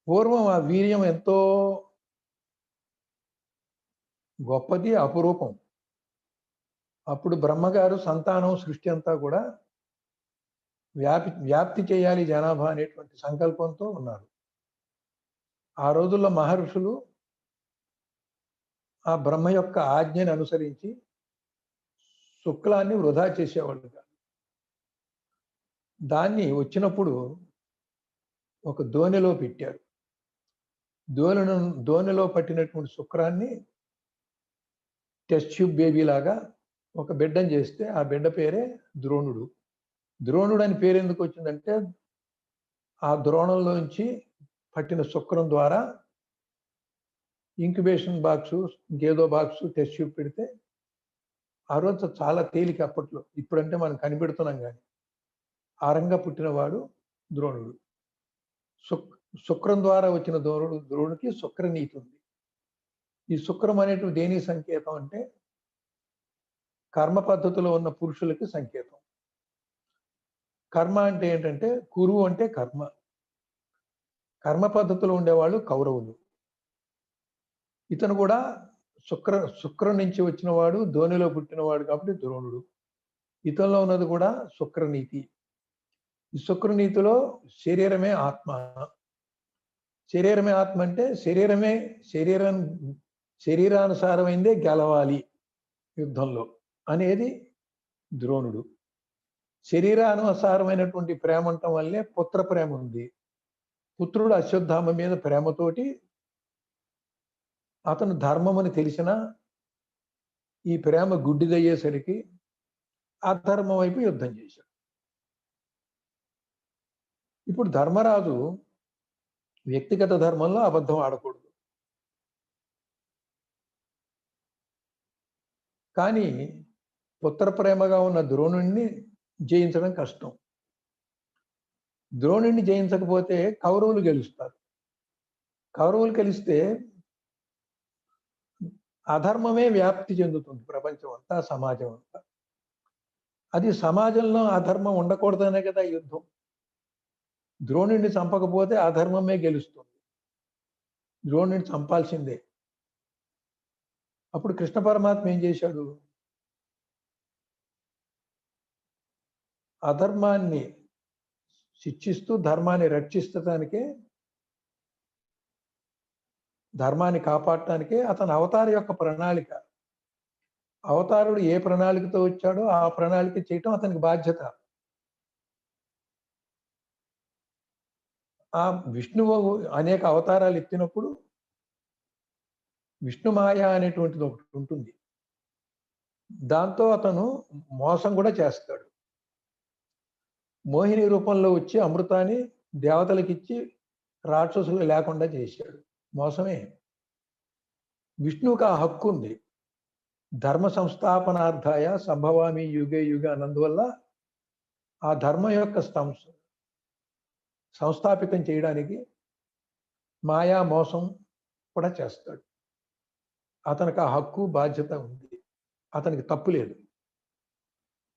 పూర్వం ఆ వీర్యం ఎంతో గొప్పది, అపురూపం. అప్పుడు బ్రహ్మగారు సంతానం సృష్టి అంతా కూడా వ్యాప్తి చేయాలి జనాభా అనేటువంటి సంకల్పంతో ఉన్నారు. ఆ రోజుల్లో మహర్షులు ఆ బ్రహ్మ యొక్క ఆజ్ఞని అనుసరించి శుక్లాన్ని వృధా చేసేవాళ్ళు కాదు. దాన్ని వచ్చినప్పుడు ఒక దోణిలో పెట్టారు. దోణిలో పట్టినటువంటి శుక్రాన్ని టెస్ట్ ట్యూబ్ బేబీ లాగా ఒక బిడ్డను చేస్తే ఆ బిడ్డ పేరే ద్రోణుడు. ద్రోణుడు అని పేరు ఎందుకు వచ్చిందంటే ఆ ద్రోణంలోంచి పట్టిన శుక్రం ద్వారా ఇంక్యుబేషన్ బాక్సు, ఇంకేదో బాక్సు టెస్ట్ ట్యూబ్ పెడితే ఆ రోజు చాలా తేలిక అప్పట్లో. ఇప్పుడంటే మనం కనిపెడుతున్నాం కానీ ఆ రంగా పుట్టినవాడు ద్రోణుడు. శుక్రం ద్వారా వచ్చిన ద్రోణుడికి శుక్రనీతి ఉంది. ఈ శుక్రం అనేటువంటి దేనికి సంకేతం అంటే కర్మ పద్ధతిలో ఉన్న పురుషులకి సంకేతం. కర్మ అంటే ఏంటంటే కురు అంటే కర్మ. కర్మ పద్ధతిలో ఉండేవాళ్ళు కౌరవులు. ఇతను కూడా శుక్రం నుంచి వచ్చినవాడు, ధోనిలో పుట్టినవాడు కాబట్టి ద్రోణుడు. ఇతనిలో ఉన్నది కూడా శుక్రనీతి. ఈ శుక్రనీతిలో శరీరమే ఆత్మ. శరీరమే ఆత్మ అంటే శరీరానుసారమైందే గెలవాలి యుద్ధంలో అనేది ద్రోణుడు. శరీరానుసారమైనటువంటి ప్రేమ ఉండటం వల్లే పుత్ర ప్రేమ ఉంది. పుత్రుడు అశ్వత్థామ మీద ప్రేమతోటి అతను ధర్మమని తెలిసినా ఈ ప్రేమ గుడ్డిదయ్యేసరికి అధర్మం వైపు యుద్ధం చేశాడు. ఇప్పుడు ధర్మరాజు వ్యక్తిగత ధర్మంలో అబద్ధం ఆడకూడదు. కానీ పుత్ర ప్రేమగా ఉన్న ద్రోణుణ్ణి జయించడం కష్టం. ద్రోణుణ్ణి జయించకపోతే కౌరవులు గెలుస్తారు. కౌరవులు గెలిస్తే అధర్మమే వ్యాప్తి చెందుతుంది ప్రపంచం అంతా, సమాజం అంతా. అది సమాజంలో అధర్మం ఉండకూడదనే కదా యుద్ధం. ద్రోణుడిని చంపకపోతే అధర్మమే గెలుస్తుంది. ద్రోణుడిని చంపాల్సిందే. అప్పుడు కృష్ణ పరమాత్మ ఏం చేశాడు? అధర్మాన్ని శిక్షిస్తూ ధర్మాన్ని రక్షించడానికే, ధర్మాన్ని కాపాడటానికే అతని అవతార యొక్క ప్రణాళిక. అవతారుడు ఏ ప్రణాళికతో వచ్చాడో ఆ ప్రణాళిక చేయటం అతనికి బాధ్యత. ఆ విష్ణువు అనేక అవతారాలు ఎత్తినప్పుడు విష్ణుమాయ అనేటువంటిది ఒకటి ఉంటుంది. దాంతో అతను మోసం కూడా చేస్తాడు. మోహిని రూపంలో వచ్చి అమృతాన్ని దేవతలకు ఇచ్చి రాక్షసులు లేకుండా చేశాడు. మోసమే. విష్ణువుకి ఆ హక్కు ఉంది. ధర్మ సంస్థాపనార్థాయ సంభవామి యుగే యుగ అన్నందువల్ల ఆ ధర్మం యొక్క సంస్థాపితం చేయడానికి మాయా మోసం కూడా చేస్తాడు. అతనికి ఆ హక్కు బాధ్యత ఉంది. అతనికి తప్పు లేదు.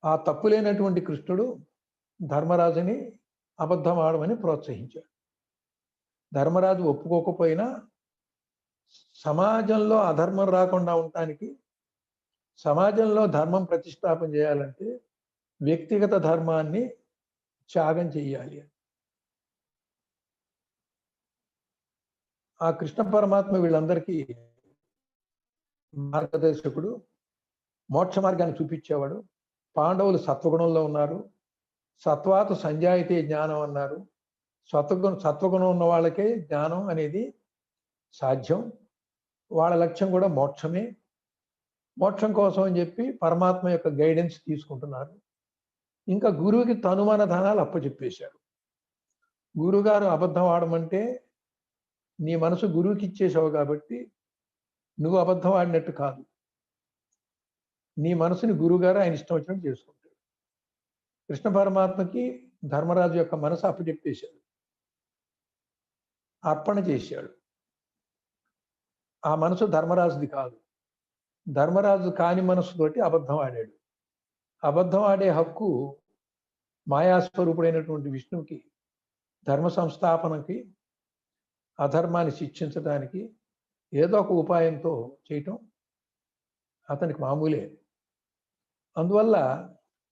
ఆ తప్పు లేనటువంటి కృష్ణుడు ధర్మరాజుని అబద్ధం ఆడమని ప్రోత్సహించాడు. ధర్మరాజు ఒప్పుకోకపోయినా సమాజంలో అధర్మం రాకుండా ఉండటానికి, సమాజంలో ధర్మం ప్రతిష్టాపన చేయాలంటే వ్యక్తిగత ధర్మాన్ని త్యాగం చెయ్యాలి. ఆ కృష్ణ పరమాత్మ వీళ్ళందరికీ మార్గదర్శకుడు, మోక్ష మార్గాన్ని చూపించేవాడు. పాండవులు సత్వగుణంలో ఉన్నారు. సత్వాత సంజాయితే జ్ఞానం అన్నారు. సత్వగుణం ఉన్న వాళ్ళకే జ్ఞానం అనేది సాధ్యం. వాళ్ళ లక్ష్యం కూడా మోక్షమే. మోక్షం కోసం అని చెప్పి పరమాత్మ యొక్క గైడెన్స్ తీసుకుంటున్నారు. ఇంకా గురువుకి తనుమాన ధనాలు అప్పచెప్పేశారు. గురువుగారు అబద్ధం ఆడమంటే నీ మనసు గురువుకి ఇచ్చేసావు కాబట్టి నువ్వు అబద్ధం ఆడినట్టు కాదు. నీ మనసుని గురువుగారు ఆయన ఇష్టం వచ్చినట్టు చేసుకుంటాడు. కృష్ణ పరమాత్మకి ధర్మరాజు యొక్క మనసు అప్పచెప్పేశాడు, అర్పణ చేశాడు. ఆ మనసు ధర్మరాజుది కాదు. ధర్మరాజు కాని మనసుతోటి అబద్ధం ఆడాడు. అబద్ధం ఆడే హక్కు మాయాస్వరూపుడైనటువంటి విష్ణువుకి ధర్మ సంస్థాపనకి, అధర్మాన్ని శిక్షించడానికి ఏదో ఒక ఉపాయంతో చేయటం అతనికి మామూలే. అందువల్ల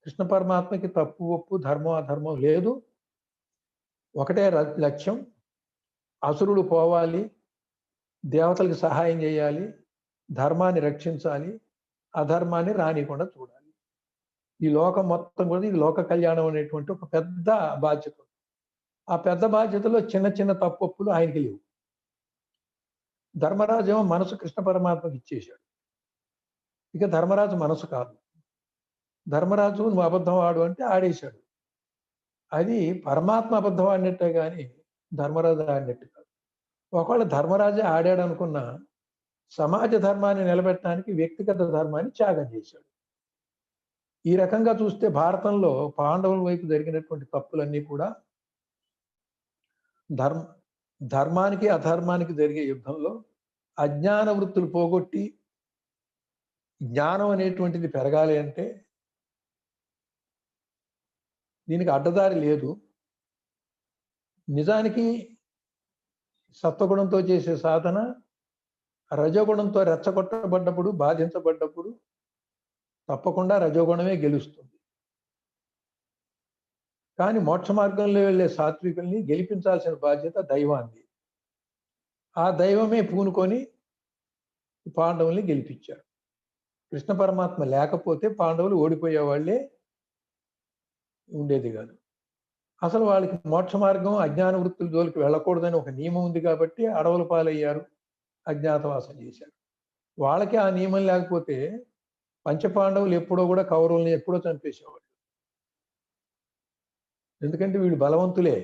కృష్ణ పరమాత్మకి తప్పు ఒప్పు, ధర్మం అధర్మం లేదు. ఒకటే లక్ష్యం, అసురుడు పోవాలి, దేవతలకు సహాయం చేయాలి, ధర్మాన్ని రక్షించాలి, అధర్మాన్ని రానికుండా చూడాలి. ఈ లోకం మొత్తం కూడా ఇది లోక కళ్యాణం అనేటువంటి ఒక పెద్ద బాధ్యత. ఆ పెద్ద బాధ్యతలో చిన్న చిన్న తప్పొప్పులు ఆయనకి లేవు. ధర్మరాజేమో మనసు కృష్ణ పరమాత్మకి ఇచ్చేశాడు. ఇక ధర్మరాజు మనసు కాదు. ధర్మరాజు నువ్వు అబద్ధం ఆడు అంటే ఆడేశాడు. అది పరమాత్మ అబద్ధం ఆడినట్టే గాని ధర్మరాజు ఆడినట్టు కాదు. ఒకవేళ ధర్మరాజే ఆడాడు అనుకున్నా సమాజ ధర్మాన్ని నిలబెట్టడానికి వ్యక్తిగత ధర్మాన్ని త్యాగం చేశాడు. ఈ రకంగా చూస్తే భారతంలో పాండవుల వైపు జరిగినటువంటి తప్పులన్నీ కూడా ధర్మానికి అధర్మానికి జరిగే యుద్ధంలో అజ్ఞాన వృత్తులు పోగొట్టి జ్ఞానం అనేటువంటిది పెరగాలి అంటే దీనికి అడ్డదారి లేదు. నిజానికి సత్వగుణంతో చేసే సాధన రజోగుణంతో రెచ్చగొట్టబడ్డప్పుడు, బాధించబడ్డప్పుడు తప్పకుండా రజోగుణమే గెలుస్తుంది. కానీ మోక్ష మార్గంలో వెళ్ళే సాత్వికుల్ని గెలిపించాల్సిన బాధ్యత దైవాన్ని. ఆ దైవమే పూనుకొని పాండవుల్ని గెలిపించాడు. కృష్ణ పరమాత్మ లేకపోతే పాండవులు ఓడిపోయేవాళ్లే, ఉండేది కాదు. అసలు వాళ్ళకి మోక్ష మార్గం అజ్ఞాన వృత్తుల జోలికి వెళ్ళకూడదని ఒక నియమం ఉంది కాబట్టి అడవుల పాలయ్యారు, అజ్ఞాతవాసం చేశారు. వాళ్ళకి ఆ నియమం లేకపోతే పంచపాండవులు ఎప్పుడో కూడా కౌరవుల్ని ఎప్పుడో చంపేసేవాళ్ళు. ఎందుకంటే వీళ్ళు బలవంతులే.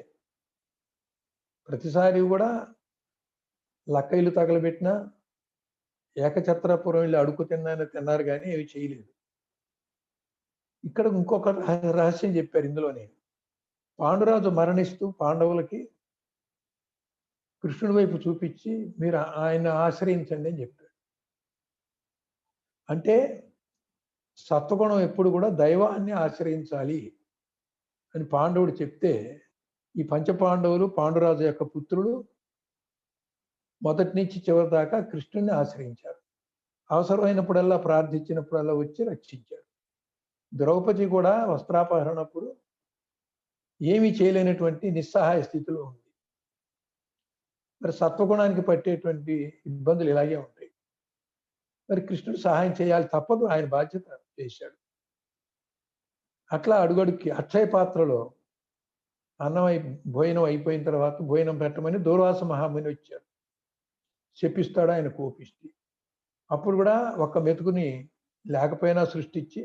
ప్రతిసారి కూడా లక్కయిలు తగలబెట్టినా ఏకఛత్రపురం వెళ్ళి అడుగు తిన్నారు కానీ ఏవి చేయలేదు. ఇక్కడ ఇంకొక రహస్యం చెప్పారు ఇందులోనే. పాండురాజు మరణిస్తూ పాండవులకి కృష్ణుడి వైపు చూపించి మీరు ఆయన ఆశ్రయించండి అని చెప్పాడు. అంటే సత్వగుణం ఎప్పుడు కూడా దైవాన్ని ఆశ్రయించాలి అని పాండవుడు చెప్తే ఈ పంచపాండవులు పాండురాజు యొక్క పుత్రులు మొదటి నుంచి చివరి దాకా కృష్ణుడిని ఆశ్రయించారు. అవసరమైనప్పుడల్లా ప్రార్థించినప్పుడల్లా వచ్చి రక్షించారు. ద్రౌపది కూడా వస్త్రాపహరణప్పుడు ఏమీ చేయలేనటువంటి నిస్సహాయ స్థితిలో ఉంది. మరి సత్వగుణానికి పట్టేటువంటి ఇబ్బందులు ఇలాగే ఉంటాయి. మరి కృష్ణుడు సహాయం చేయాలి, తప్పదు, ఆయన బాధ్యత చేశాడు. అట్లా అడుగడుక్కి అక్షయ పాత్రలో భోజనం అయిపోయిన తర్వాత భోజనం పెట్టమని దూర్వాస మహాముని వచ్చారు. శపిస్తాడు ఆయన కోపిష్టి. అప్పుడు కూడా ఒక్క మెతుకుని లేకపోయినా సృష్టించి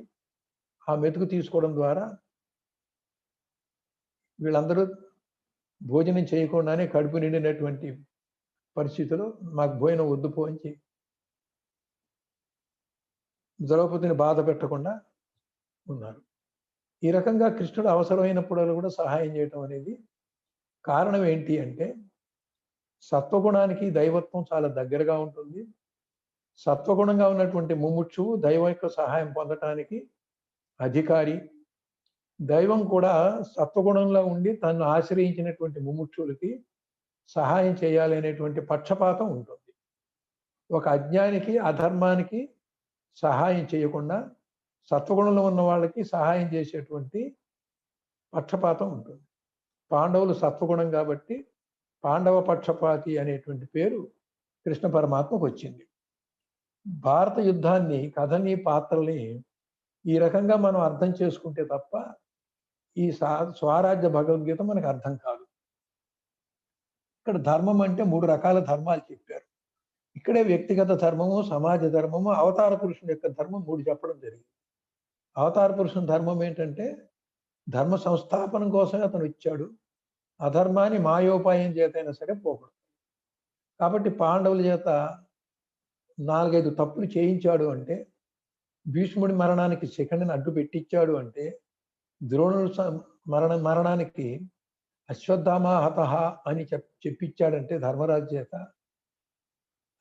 ఆ మెతుకు తీసుకోవడం ద్వారా వీళ్ళందరూ భోజనం చేయకుండానే కడుపు నిండినటువంటి పరిస్థితుల్లో మాకు భోజనం వద్దుపో అని చెప్పి ద్రౌపదిని బాధ పెట్టకుండా ఉన్నారు. ఈ రకంగా కృష్ణుడు అవసరమైనప్పుడు కూడా సహాయం చేయటం అనేది కారణం ఏంటి అంటే సత్వగుణానికి దైవత్వం చాలా దగ్గరగా ఉంటుంది. సత్వగుణంగా ఉన్నటువంటి ముముక్షువు దైవం యొక్క సహాయం పొందటానికి అధికారి. దైవం కూడా సత్వగుణంలో ఉండి తను ఆశ్రయించినటువంటి ముముక్షులకి సహాయం చేయాలి అనేటువంటి పక్షపాతం ఉంటుంది. ఒక అజ్ఞానికి అధర్మానికి సహాయం చేయకుండా సత్వగుణంలో ఉన్న వాళ్ళకి సహాయం చేసేటువంటి పక్షపాతం ఉంటుంది. పాండవులు సత్వగుణం కాబట్టి పాండవ పక్షపాతి అనేటువంటి పేరు కృష్ణ పరమాత్మకు వచ్చింది. భారత యుద్ధాన్ని, కథని, పాత్రల్ని ఈ రకంగా మనం అర్థం చేసుకుంటే తప్ప ఈ స్వరాజ్య భగవద్గీత మనకు అర్థం కాదు. ఇక్కడ ధర్మం అంటే 3 రకాల ధర్మాలు చెప్పారు. ఇక్కడే వ్యక్తిగత ధర్మము, సమాజ ధర్మము, అవతార పురుషుని యొక్క ధర్మం 3 చెప్పడం జరిగింది. అవతార పురుషుని ధర్మం ఏంటంటే ధర్మ సంస్థాపనం కోసమే అతను ఇచ్చాడు. అధర్మాన్ని మాయోపాయం చేతైనా సరే పోకూడదు. కాబట్టి పాండవుల చేత 4-5 తప్పులు చేయించాడు అంటే, భీష్ముడి మరణానికి శిఖండిని అడ్డు పెట్టించాడు అంటే, ద్రోణుడు మరణానికి అశ్వత్థామ హతః అని చెప్పించాడంటే ధర్మరాజు చేత,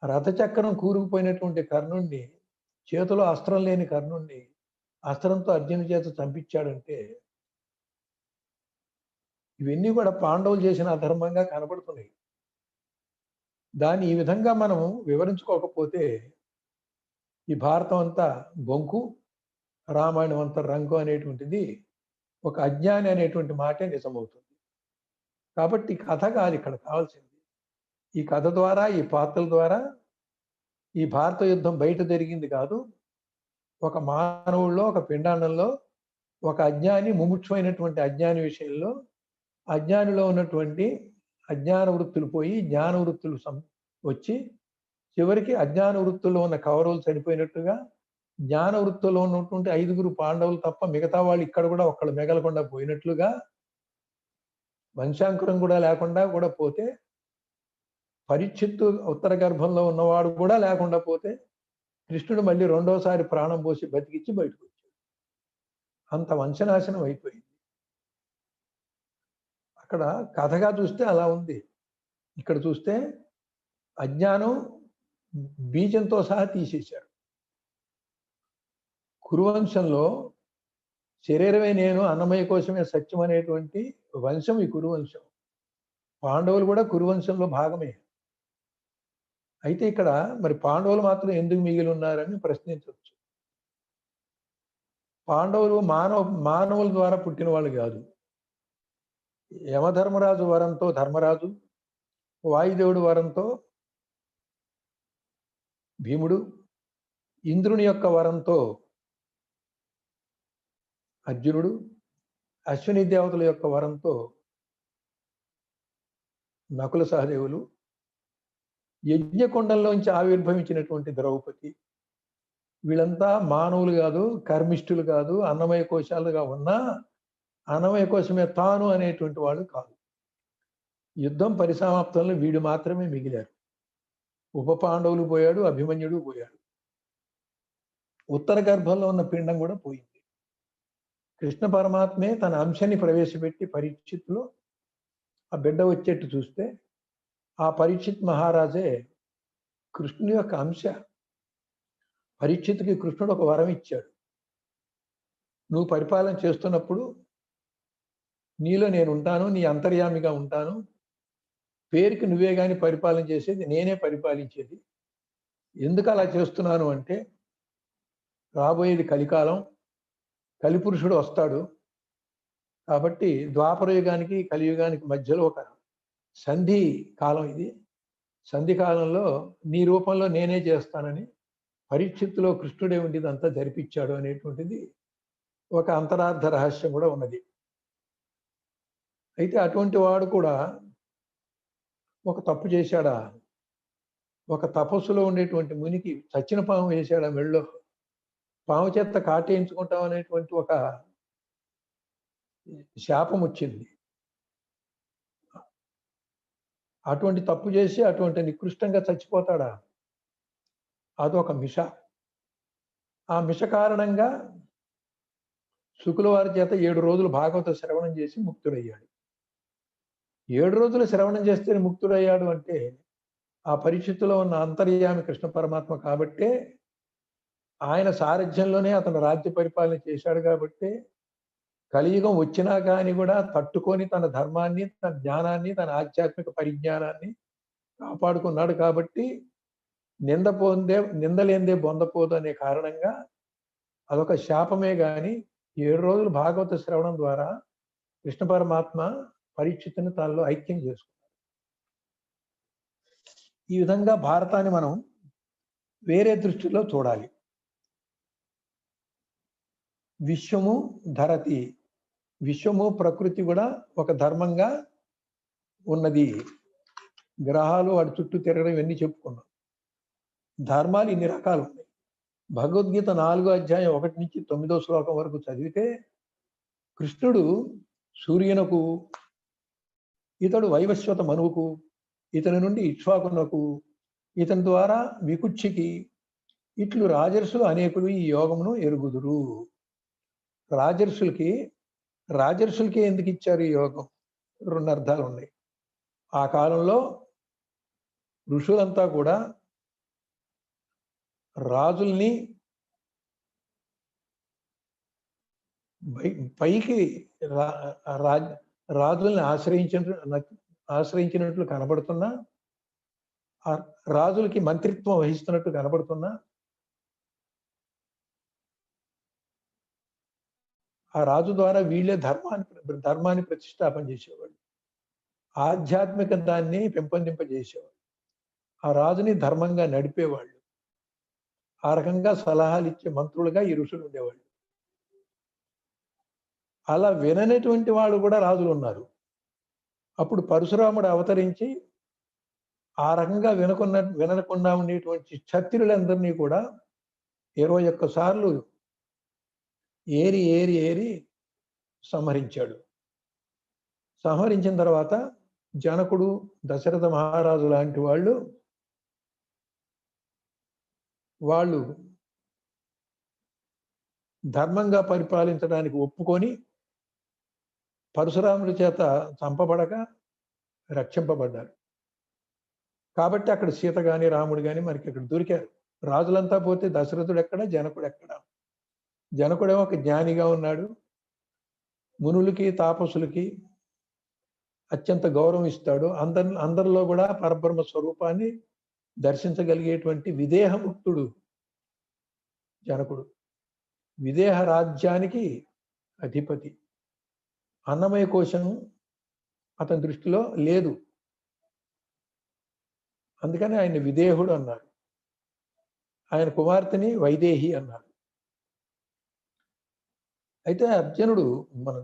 రథచక్రం కూరుకుపోయినటువంటి కర్ణుణ్ణి, చేతిలో అస్త్రం లేని కర్ణుణ్ణి అస్త్రంతో అర్జునుడి చేత చంపించాడంటే ఇవన్నీ కూడా పాండవులు చేసిన అధర్మంగా కనబడుతున్నాయి. దాన్ని ఈ విధంగా మనం వివరించుకోకపోతే ఈ భారతం అంతా బొంకు, రామాయణం అంతా రంగు అనేటువంటిది ఒక అజ్ఞాని అనేటువంటి మాటే నిజమవుతుంది. కాబట్టి కథ కాదు ఇక్కడ కావాల్సింది. ఈ కథ ద్వారా, ఈ పాత్రల ద్వారా ఈ భారత యుద్ధం బయట జరిగింది కాదు. ఒక మానవుల్లో, ఒక పిండాండంలో ఒక అజ్ఞాని, ముముక్షమైనటువంటి అజ్ఞాని విషయంలో అజ్ఞానిలో ఉన్నటువంటి అజ్ఞాన వృత్తులు పోయి జ్ఞాన వృత్తులు వచ్చి చివరికి అజ్ఞాన వృత్తుల్లో ఉన్న కౌరవులు చనిపోయినట్టుగా జ్ఞాన వృత్తిలో ఉన్నటువంటి 5గురు పాండవులు తప్ప మిగతా వాళ్ళు ఇక్కడ కూడా ఒక్కళ్ళు మిగలకుండా పోయినట్లుగా, వంశాంకురం కూడా లేకుండా కూడా పోతే, పరీక్షిత్తు ఉత్తర గర్భంలో ఉన్నవాడు కూడా లేకుండా పోతే, కృష్ణుడు మళ్ళీ రెండోసారి ప్రాణం పోసి బతికిచ్చి బయటకు వచ్చాడు. అంత వంశనాశనం అయిపోయింది. అక్కడ కథగా చూస్తే అలా ఉంది. ఇక్కడ చూస్తే అజ్ఞానం బీజంతో సహా తీసేశారు. కురువంశంలో శరీరమే నేను, అన్నమయ కోశమే సత్యం అనేటువంటి వంశం ఈ కురువంశం. పాండవులు కూడా కురువంశంలో భాగమే. అయితే ఇక్కడ మరి పాండవులు మాత్రం ఎందుకు మిగిలి ఉన్నారని ప్రశ్నించవచ్చు. పాండవులు మానవుల ద్వారా పుట్టిన వాళ్ళు కాదు. యమధర్మరాజు వరంతో ధర్మరాజు, వాయుదేవుడు వరంతో భీముడు, ఇంద్రుని యొక్క వరంతో అర్జునుడు, అశ్విని దేవతల యొక్క వరంతో నకుల సహదేవులు, యజ్ఞకొండంలోంచి ఆవిర్భవించినటువంటి ద్రౌపది, వీళ్ళంతా మానవులు కాదు, కర్మిష్ఠులు కాదు, అన్నమయ కోశాలుగా ఉన్నా అన్నమయ కోశమే తాను అనేటువంటి వాడు కాదు. యుద్ధం పరిసమాప్తంలో వీడు మాత్రమే మిగిలారు. ఉప పాండవులు పోయాడు, అభిమన్యుడు పోయాడు. ఉత్తర గర్భంలో ఉన్న పిండం కూడా పోయింది. కృష్ణ పరమాత్మే తన అంశాన్ని ప్రవేశపెట్టి పరీక్షిత్తులో ఆ బిడ్డ వచ్చేట్టు చూస్తే, ఆ పరీక్షిత్ మహారాజే కృష్ణుని యొక్క అంశ. పరీక్షిత్తుకి కృష్ణుడు ఒక వరం ఇచ్చాడు. నువ్వు పరిపాలన చేస్తున్నప్పుడు నీలో నేను ఉంటాను, నీ అంతర్యామిగా ఉంటాను. పేరుకి నువ్వే కానీ పరిపాలన చేసేది, నేనే పరిపాలించేది. ఎందుకు అలా చేస్తున్నాను అంటే, రాబోయేది కలికాలం, కలిపురుషుడు వస్తాడు. కాబట్టి ద్వాపర యుగానికి కలియుగానికి మధ్యలో ఒక సంధి కాలం ఇది. సంధి కాలంలో నీ రూపంలో నేనే చేస్తానని పరీక్షిత్తులో కృష్ణుడే ఉండి ఇదంతా జరిపించాడు అనేటువంటిది ఒక అంతరార్థ రహస్యం కూడా ఉన్నది. అయితే అటువంటి వాడు కూడా ఒక తప్పు చేశాడా? ఒక తపస్సులో ఉండేటువంటి మునికి చచ్చిన పాము వేశాడా మెళ్ళో? పాము చేత కాటేయించుకుంటాం అనేటువంటి ఒక శాపం వచ్చింది. అటువంటి తప్పు చేసి అటువంటి నికృష్టంగా చచ్చిపోతాడా? అదొక మిష. ఆ మిష కారణంగా శుకుల వారి చేత 7 రోజులు భాగవత శ్రవణం చేసి ముక్తుడయ్యాడు. 7 రోజులు శ్రవణం చేస్తే ముక్తుడయ్యాడు అంటే ఆ పరిస్థితిలో ఉన్న అంతర్యామి కృష్ణ పరమాత్మ కాబట్టే, ఆయన సారథ్యంలోనే అతను రాజ్య పరిపాలన చేశాడు కాబట్టే, కలియుగం వచ్చినా కానీ కూడా తట్టుకొని తన ధర్మాన్ని, తన జ్ఞానాన్ని, తన ఆధ్యాత్మిక పరిజ్ఞానాన్ని కాపాడుకున్నాడు కాబట్టి, నిందలేందే బొందపోదు అనే కారణంగా అదొక శాపమే గాని 7 రోజులు భాగవత శ్రవణం ద్వారా కృష్ణ పరమాత్మ పరీక్షితుని తనలో ఐక్యం చేసుకున్నాడు. ఈ విధంగా భారతాన్ని మనం వేరే దృష్టిలో చూడాలి. విశ్వము ధరతి, విశ్వము ప్రకృతి కూడా ఒక ధర్మంగా ఉన్నది. గ్రహాలు వాటి చుట్టూ తిరగడం ఇవన్నీ చెప్పుకున్నాం. ధర్మాలు ఇన్ని రకాలు ఉన్నాయి. భగవద్గీత 4వ అధ్యాయం 1 నుంచి 9వ శ్లోకం వరకు చదివితే, కృష్ణుడు సూర్యునకు, ఇతడు వైవస్వత మనువుకు, ఇతని నుండి ఇక్ష్వాకునకు, ఇతని ద్వారా వికుక్షికి, ఇట్లు రాజర్షులు అనేకులు ఈ యోగమును ఎరుగుదురు. రాజర్షులకి ఎందుకు ఇచ్చారు ఈ యోగం? 2 అర్థాలు ఉన్నాయి. ఆ కాలంలో ఋషులంతా కూడా రాజుల్ని పైకి రాజుల్ని ఆశ్రయించినట్లు కనబడుతున్నా, రాజులకి మంత్రిత్వం వహిస్తున్నట్టు కనబడుతున్నా, ఆ రాజు ద్వారా వీళ్ళే ధర్మాన్ని ప్రతిష్టాపన చేసేవాళ్ళు, ఆధ్యాత్మిక దాన్ని పెంపొందింపజేసేవాళ్ళు, ఆ రాజుని ధర్మంగా నడిపేవాళ్ళు. ఆ రకంగా సలహాలు ఇచ్చే మంత్రులుగా ఈ ఋషులు ఉండేవాళ్ళు. అలా విననటువంటి వాళ్ళు కూడా రాజులు ఉన్నారు. అప్పుడు పరశురాముడు అవతరించి ఆ రకంగా వినకుండా ఉండేటువంటి క్షత్రియులందరినీ కూడా 21 సార్లు ఏరి ఏరి ఏరి సంహరించాడు. సంహరించిన తర్వాత జనకుడు, దశరథ మహారాజు లాంటి వాళ్ళు ధర్మంగా పరిపాలించడానికి ఒప్పుకొని పరశురాముడి చేత చంపబడక రక్షింపబడ్డారు. కాబట్టి అక్కడ సీత గాని రాముడు గాని మనకి ఇక్కడ దొరికారు. రాజులంతా పోతే దశరథుడు ఎక్కడ, జనకుడు ఎక్కడ? జనకుడేమో ఒక జ్ఞానిగా ఉన్నాడు, మునులకి తాపసులకి అత్యంత గౌరవం ఇస్తాడు. అందరిలో కూడా పరబ్రహ్మ స్వరూపాన్ని దర్శించగలిగేటువంటి విదేహముక్తుడు జనకుడు. విదేహ రాజ్యానికి అధిపతి. అన్నమయ కోశం అతని దృష్టిలో లేదు, అందుకని ఆయన విదేహుడు అన్నారు. ఆయన కుమార్తెని వైదేహి అన్నారు. అయితే అర్జునుడు మన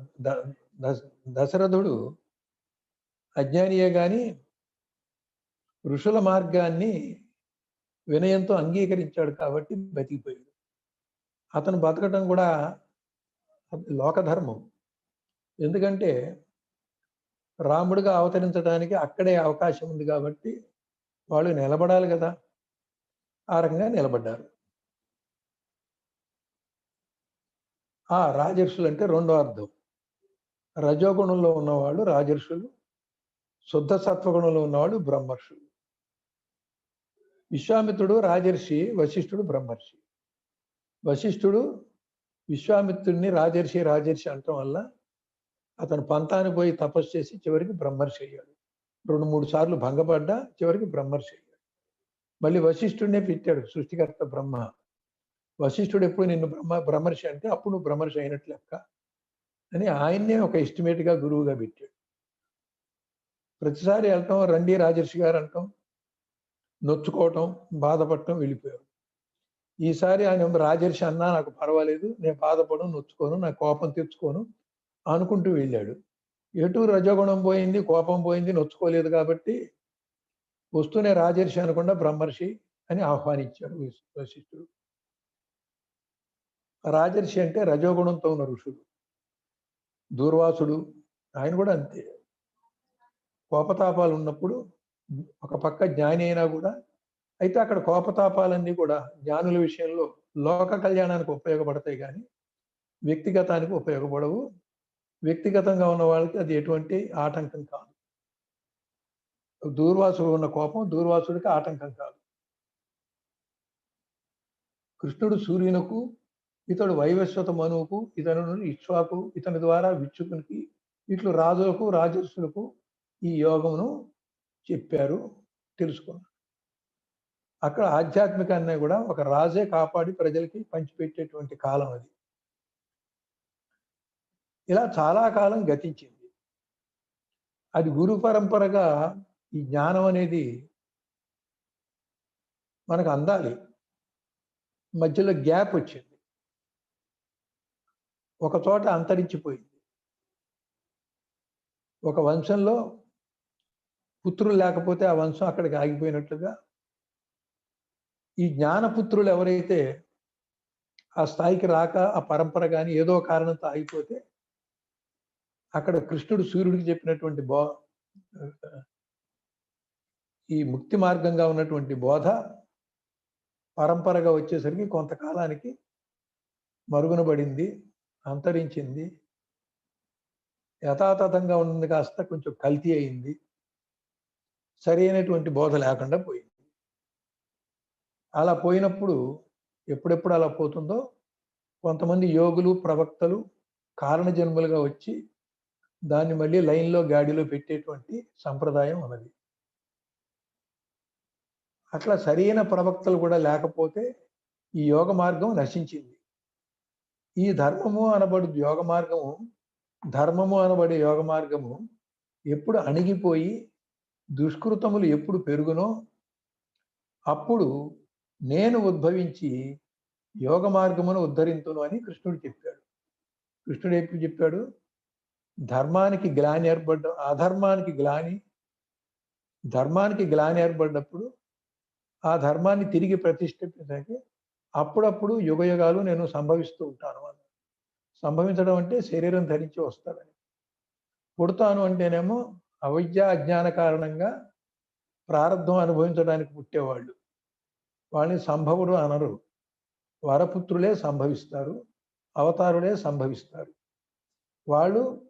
దశరథుడు అజ్ఞానియే గాని ఋషుల మార్గాన్ని వినయంతో అంగీకరించాడు కాబట్టి బతికిపోయాడు. అతను బతకటం కూడా లోకధర్మం. ఎందుకంటే రాముడిగా అవతరించడానికి అక్కడే అవకాశం ఉంది కాబట్టి వాళ్ళు నిలబడాలి కదా, ఆ రకంగా నిలబడ్డారు. ఆ రాజర్షులు అంటే రెండో అర్థం. రజోగుణంలో ఉన్నవాళ్ళు రాజర్షులు, శుద్ధ సత్వగుణంలో ఉన్నవాళ్ళు బ్రహ్మర్షులు. విశ్వామిత్రుడు రాజర్షి, వశిష్ఠుడు బ్రహ్మర్షి. వశిష్ఠుడు విశ్వామిత్రుడిని రాజర్షి రాజర్షి అనటం వల్ల అతను పంతాన్ని పోయి తపస్సు చేసి చివరికి బ్రహ్మర్షి అయ్యాడు. 2-3 సార్లు భంగపడ్డా చివరికి బ్రహ్మర్షి అయ్యాడు. మళ్ళీ వశిష్ఠుడినే పెట్టాడు సృష్టికర్త బ్రహ్మ. వశిష్ఠుడు ఎప్పుడు నిన్ను బ్రహ్మర్షి అంటే అప్పుడు నువ్వు బ్రహ్మర్షి అయినట్లు లెక్క అని ఆయన్నే ఒక ఎస్టిమేట్గా గురువుగా పెట్టాడు. ప్రతిసారి వెళ్తాం, రండి రాజర్షి గారు అంటాం, నొచ్చుకోవటం, బాధపడటం, వెళ్ళిపోయాడు. ఈసారి ఆయన రాజర్షి అన్నా నాకు పర్వాలేదు, నేను బాధపడను, నొచ్చుకోను, నా కోపం తెచ్చుకోను అనుకుంటూ వెళ్ళాడు. ఎటు రజోగుణం పోయింది, కోపం పోయింది, నొచ్చుకోలేదు కాబట్టి వస్తూనే రాజర్షి అనకుండా బ్రహ్మర్షి అని ఆహ్వానించాడు వశిష్ఠుడు. రాజర్షి అంటే రజోగుణంతో ఉన్న ఋషులు. దూర్వాసుడు ఆయన కూడా అంతే. కోపతాపాలు ఉన్నప్పుడు ఒక పక్క జ్ఞాని అయినా కూడా, అయితే అక్కడ కోపతాపాలన్నీ కూడా జ్ఞానుల విషయంలో లోక కళ్యాణానికి ఉపయోగపడతాయి కానీ వ్యక్తిగతానికి ఉపయోగపడవు. వ్యక్తిగతంగా ఉన్న వాళ్ళకి అది ఎటువంటి ఆటంకం కాదు. దూర్వాసుడు ఉన్న కోపం దూర్వాసుడికి ఆటంకం కాదు. కృష్ణుడు సూర్యునకు, ఇతడు వైవస్వత మనువుకు, ఇతను ఇక్ష్వాకు, ఇతని ద్వారా విచ్చుకునికి, ఇట్లు రాజులకు రాజర్షులకు ఈ యోగమును చెప్పారు, తెలుసుకున్నారు. అక్కడ ఆధ్యాత్మికాన్ని కూడా ఒక రాజే కాపాడి ప్రజలకి పంచిపెట్టేటువంటి కాలం అది. ఇలా చాలా కాలం గతించింది. అది గురు పరంపరగా ఈ జ్ఞానం అనేది మనకు అందాలి. మధ్యలో గ్యాప్ వచ్చింది, ఒక చోట అంతరించిపోయింది. ఒక వంశంలో పుత్రులు లేకపోతే ఆ వంశం అక్కడికి ఆగిపోయినట్లుగా ఈ జ్ఞానపుత్రులు ఎవరైతే ఆ స్థాయికి రాక ఆ పరంపర కానీ ఏదో కారణంతో ఆగిపోతే అక్కడ కృష్ణుడు సూర్యుడికి చెప్పినటువంటి ఈ ముక్తి మార్గంగా ఉన్నటువంటి బోధ పరంపరగా వచ్చేసరికి కొంతకాలానికి మరుగున పడింది, అంతరించింది. యథాతథంగా ఉన్నది కాస్త కొంచెం కల్తీ అయింది, సరి అయినటువంటి బోధ లేకుండా పోయింది. అలా పోయినప్పుడు ఎప్పుడెప్పుడు అలా పోతుందో కొంతమంది యోగులు, ప్రవక్తలు కారణ జన్మలుగా వచ్చి దాన్ని మళ్ళీ లైన్లో గాడిలో పెట్టేటువంటి సంప్రదాయం ఉన్నది. అట్లా సరైన ప్రవక్తలు కూడా లేకపోతే ఈ యోగ మార్గం నశించింది. ఈ ధర్మము అనబడు యోగ మార్గము, ధర్మము అనబడే యోగ మార్గము ఎప్పుడు అణిగిపోయి దుష్కృతములు ఎప్పుడు పెరుగునో అప్పుడు నేను ఉద్భవించి యోగ మార్గమును ఉద్ధరింతును అని కృష్ణుడు చెప్పాడు. కృష్ణుడు ఎప్పుడు చెప్పాడు? ధర్మానికి గ్లాని ఏర్పడ్డ, అధర్మానికి గ్లాని, ధర్మానికి గ్లాని ఏర్పడ్డప్పుడు ఆ ధర్మాన్ని తిరిగి ప్రతిష్ఠించడానికి అప్పుడప్పుడు యుగయుగాలు నేను సంభవిస్తూ ఉంటాను అని. సంభవించడం అంటే శరీరం ధరించి వస్తాడని. పుడతాను అంటేనేమో అవిద్య అజ్ఞాన కారణంగా ప్రారంధం అనుభవించడానికి పుట్టేవాళ్ళు. వాళ్ళని సంభవుడు అనరు. వరపుత్రులే సంభవిస్తారు. అవతారులే సంభవిస్తారు. వాళ్ళు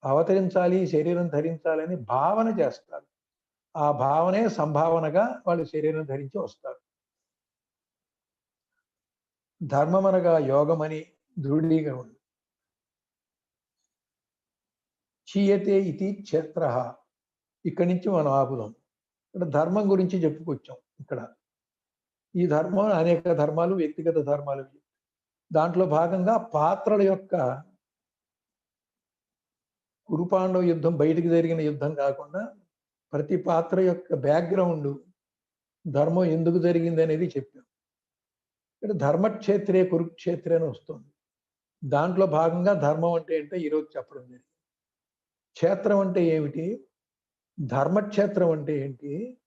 అవతరించాలి, శరీరం ధరించాలని భావన చేస్తారు. ఆ భావనే సంభావనగా వాళ్ళు శరీరం ధరించి వస్తారు. ధర్మమనగా యోగమని దృఢీకరణ. చీయతే ఇతి క్షేత్ర. ఇక్కడి నుంచి మనం ఆపుదాం. ఇక్కడ ధర్మం గురించి చెప్పుకొచ్చాం. ఇక్కడ ఈ ధర్మం అనేక ధర్మాలు, వ్యక్తిగత ధర్మాలు. దాంట్లో భాగంగా పాత్రల యొక్క కురుపాండవ యుద్ధం బయటికి జరిగిన యుద్ధం కాకుండా ప్రతి పాత్ర యొక్క బ్యాక్గ్రౌండ్, ధర్మం ఎందుకు జరిగింది అనేది చెప్పాం. ఇక్కడ ధర్మక్షేత్రే కురుక్షేత్రే అని వస్తుంది. దాంట్లో భాగంగా ధర్మం అంటే ఏంటో ఈరోజు చెప్పడం జరిగింది. క్షేత్రం అంటే ఏమిటి, ధర్మక్షేత్రం అంటే ఏంటి,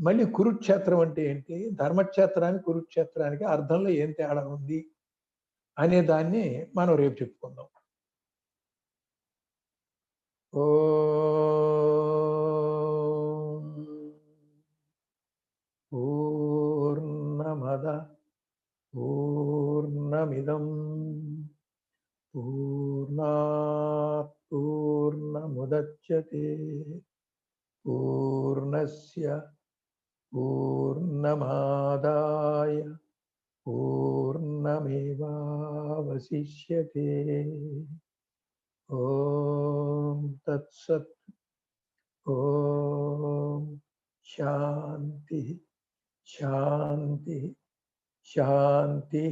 మళ్ళీ కురుక్షేత్రం అంటే ఏంటి, ధర్మక్షేత్రానికి కురుక్షేత్రానికి అర్థంలో ఏం తేడా ఉంది అనే దాన్ని మనం రేపు చెప్పుకుందాం. పూర్ణమద పూర్ణమిదం పూర్ణాత్ పూర్ణముదచ్యతే పూర్ణస్య పూర్ణమాదాయ పూర్ణమేవావశిష్యతే. ఓం తత్సత్. ఓం శాంతి శాంతి శాంతి.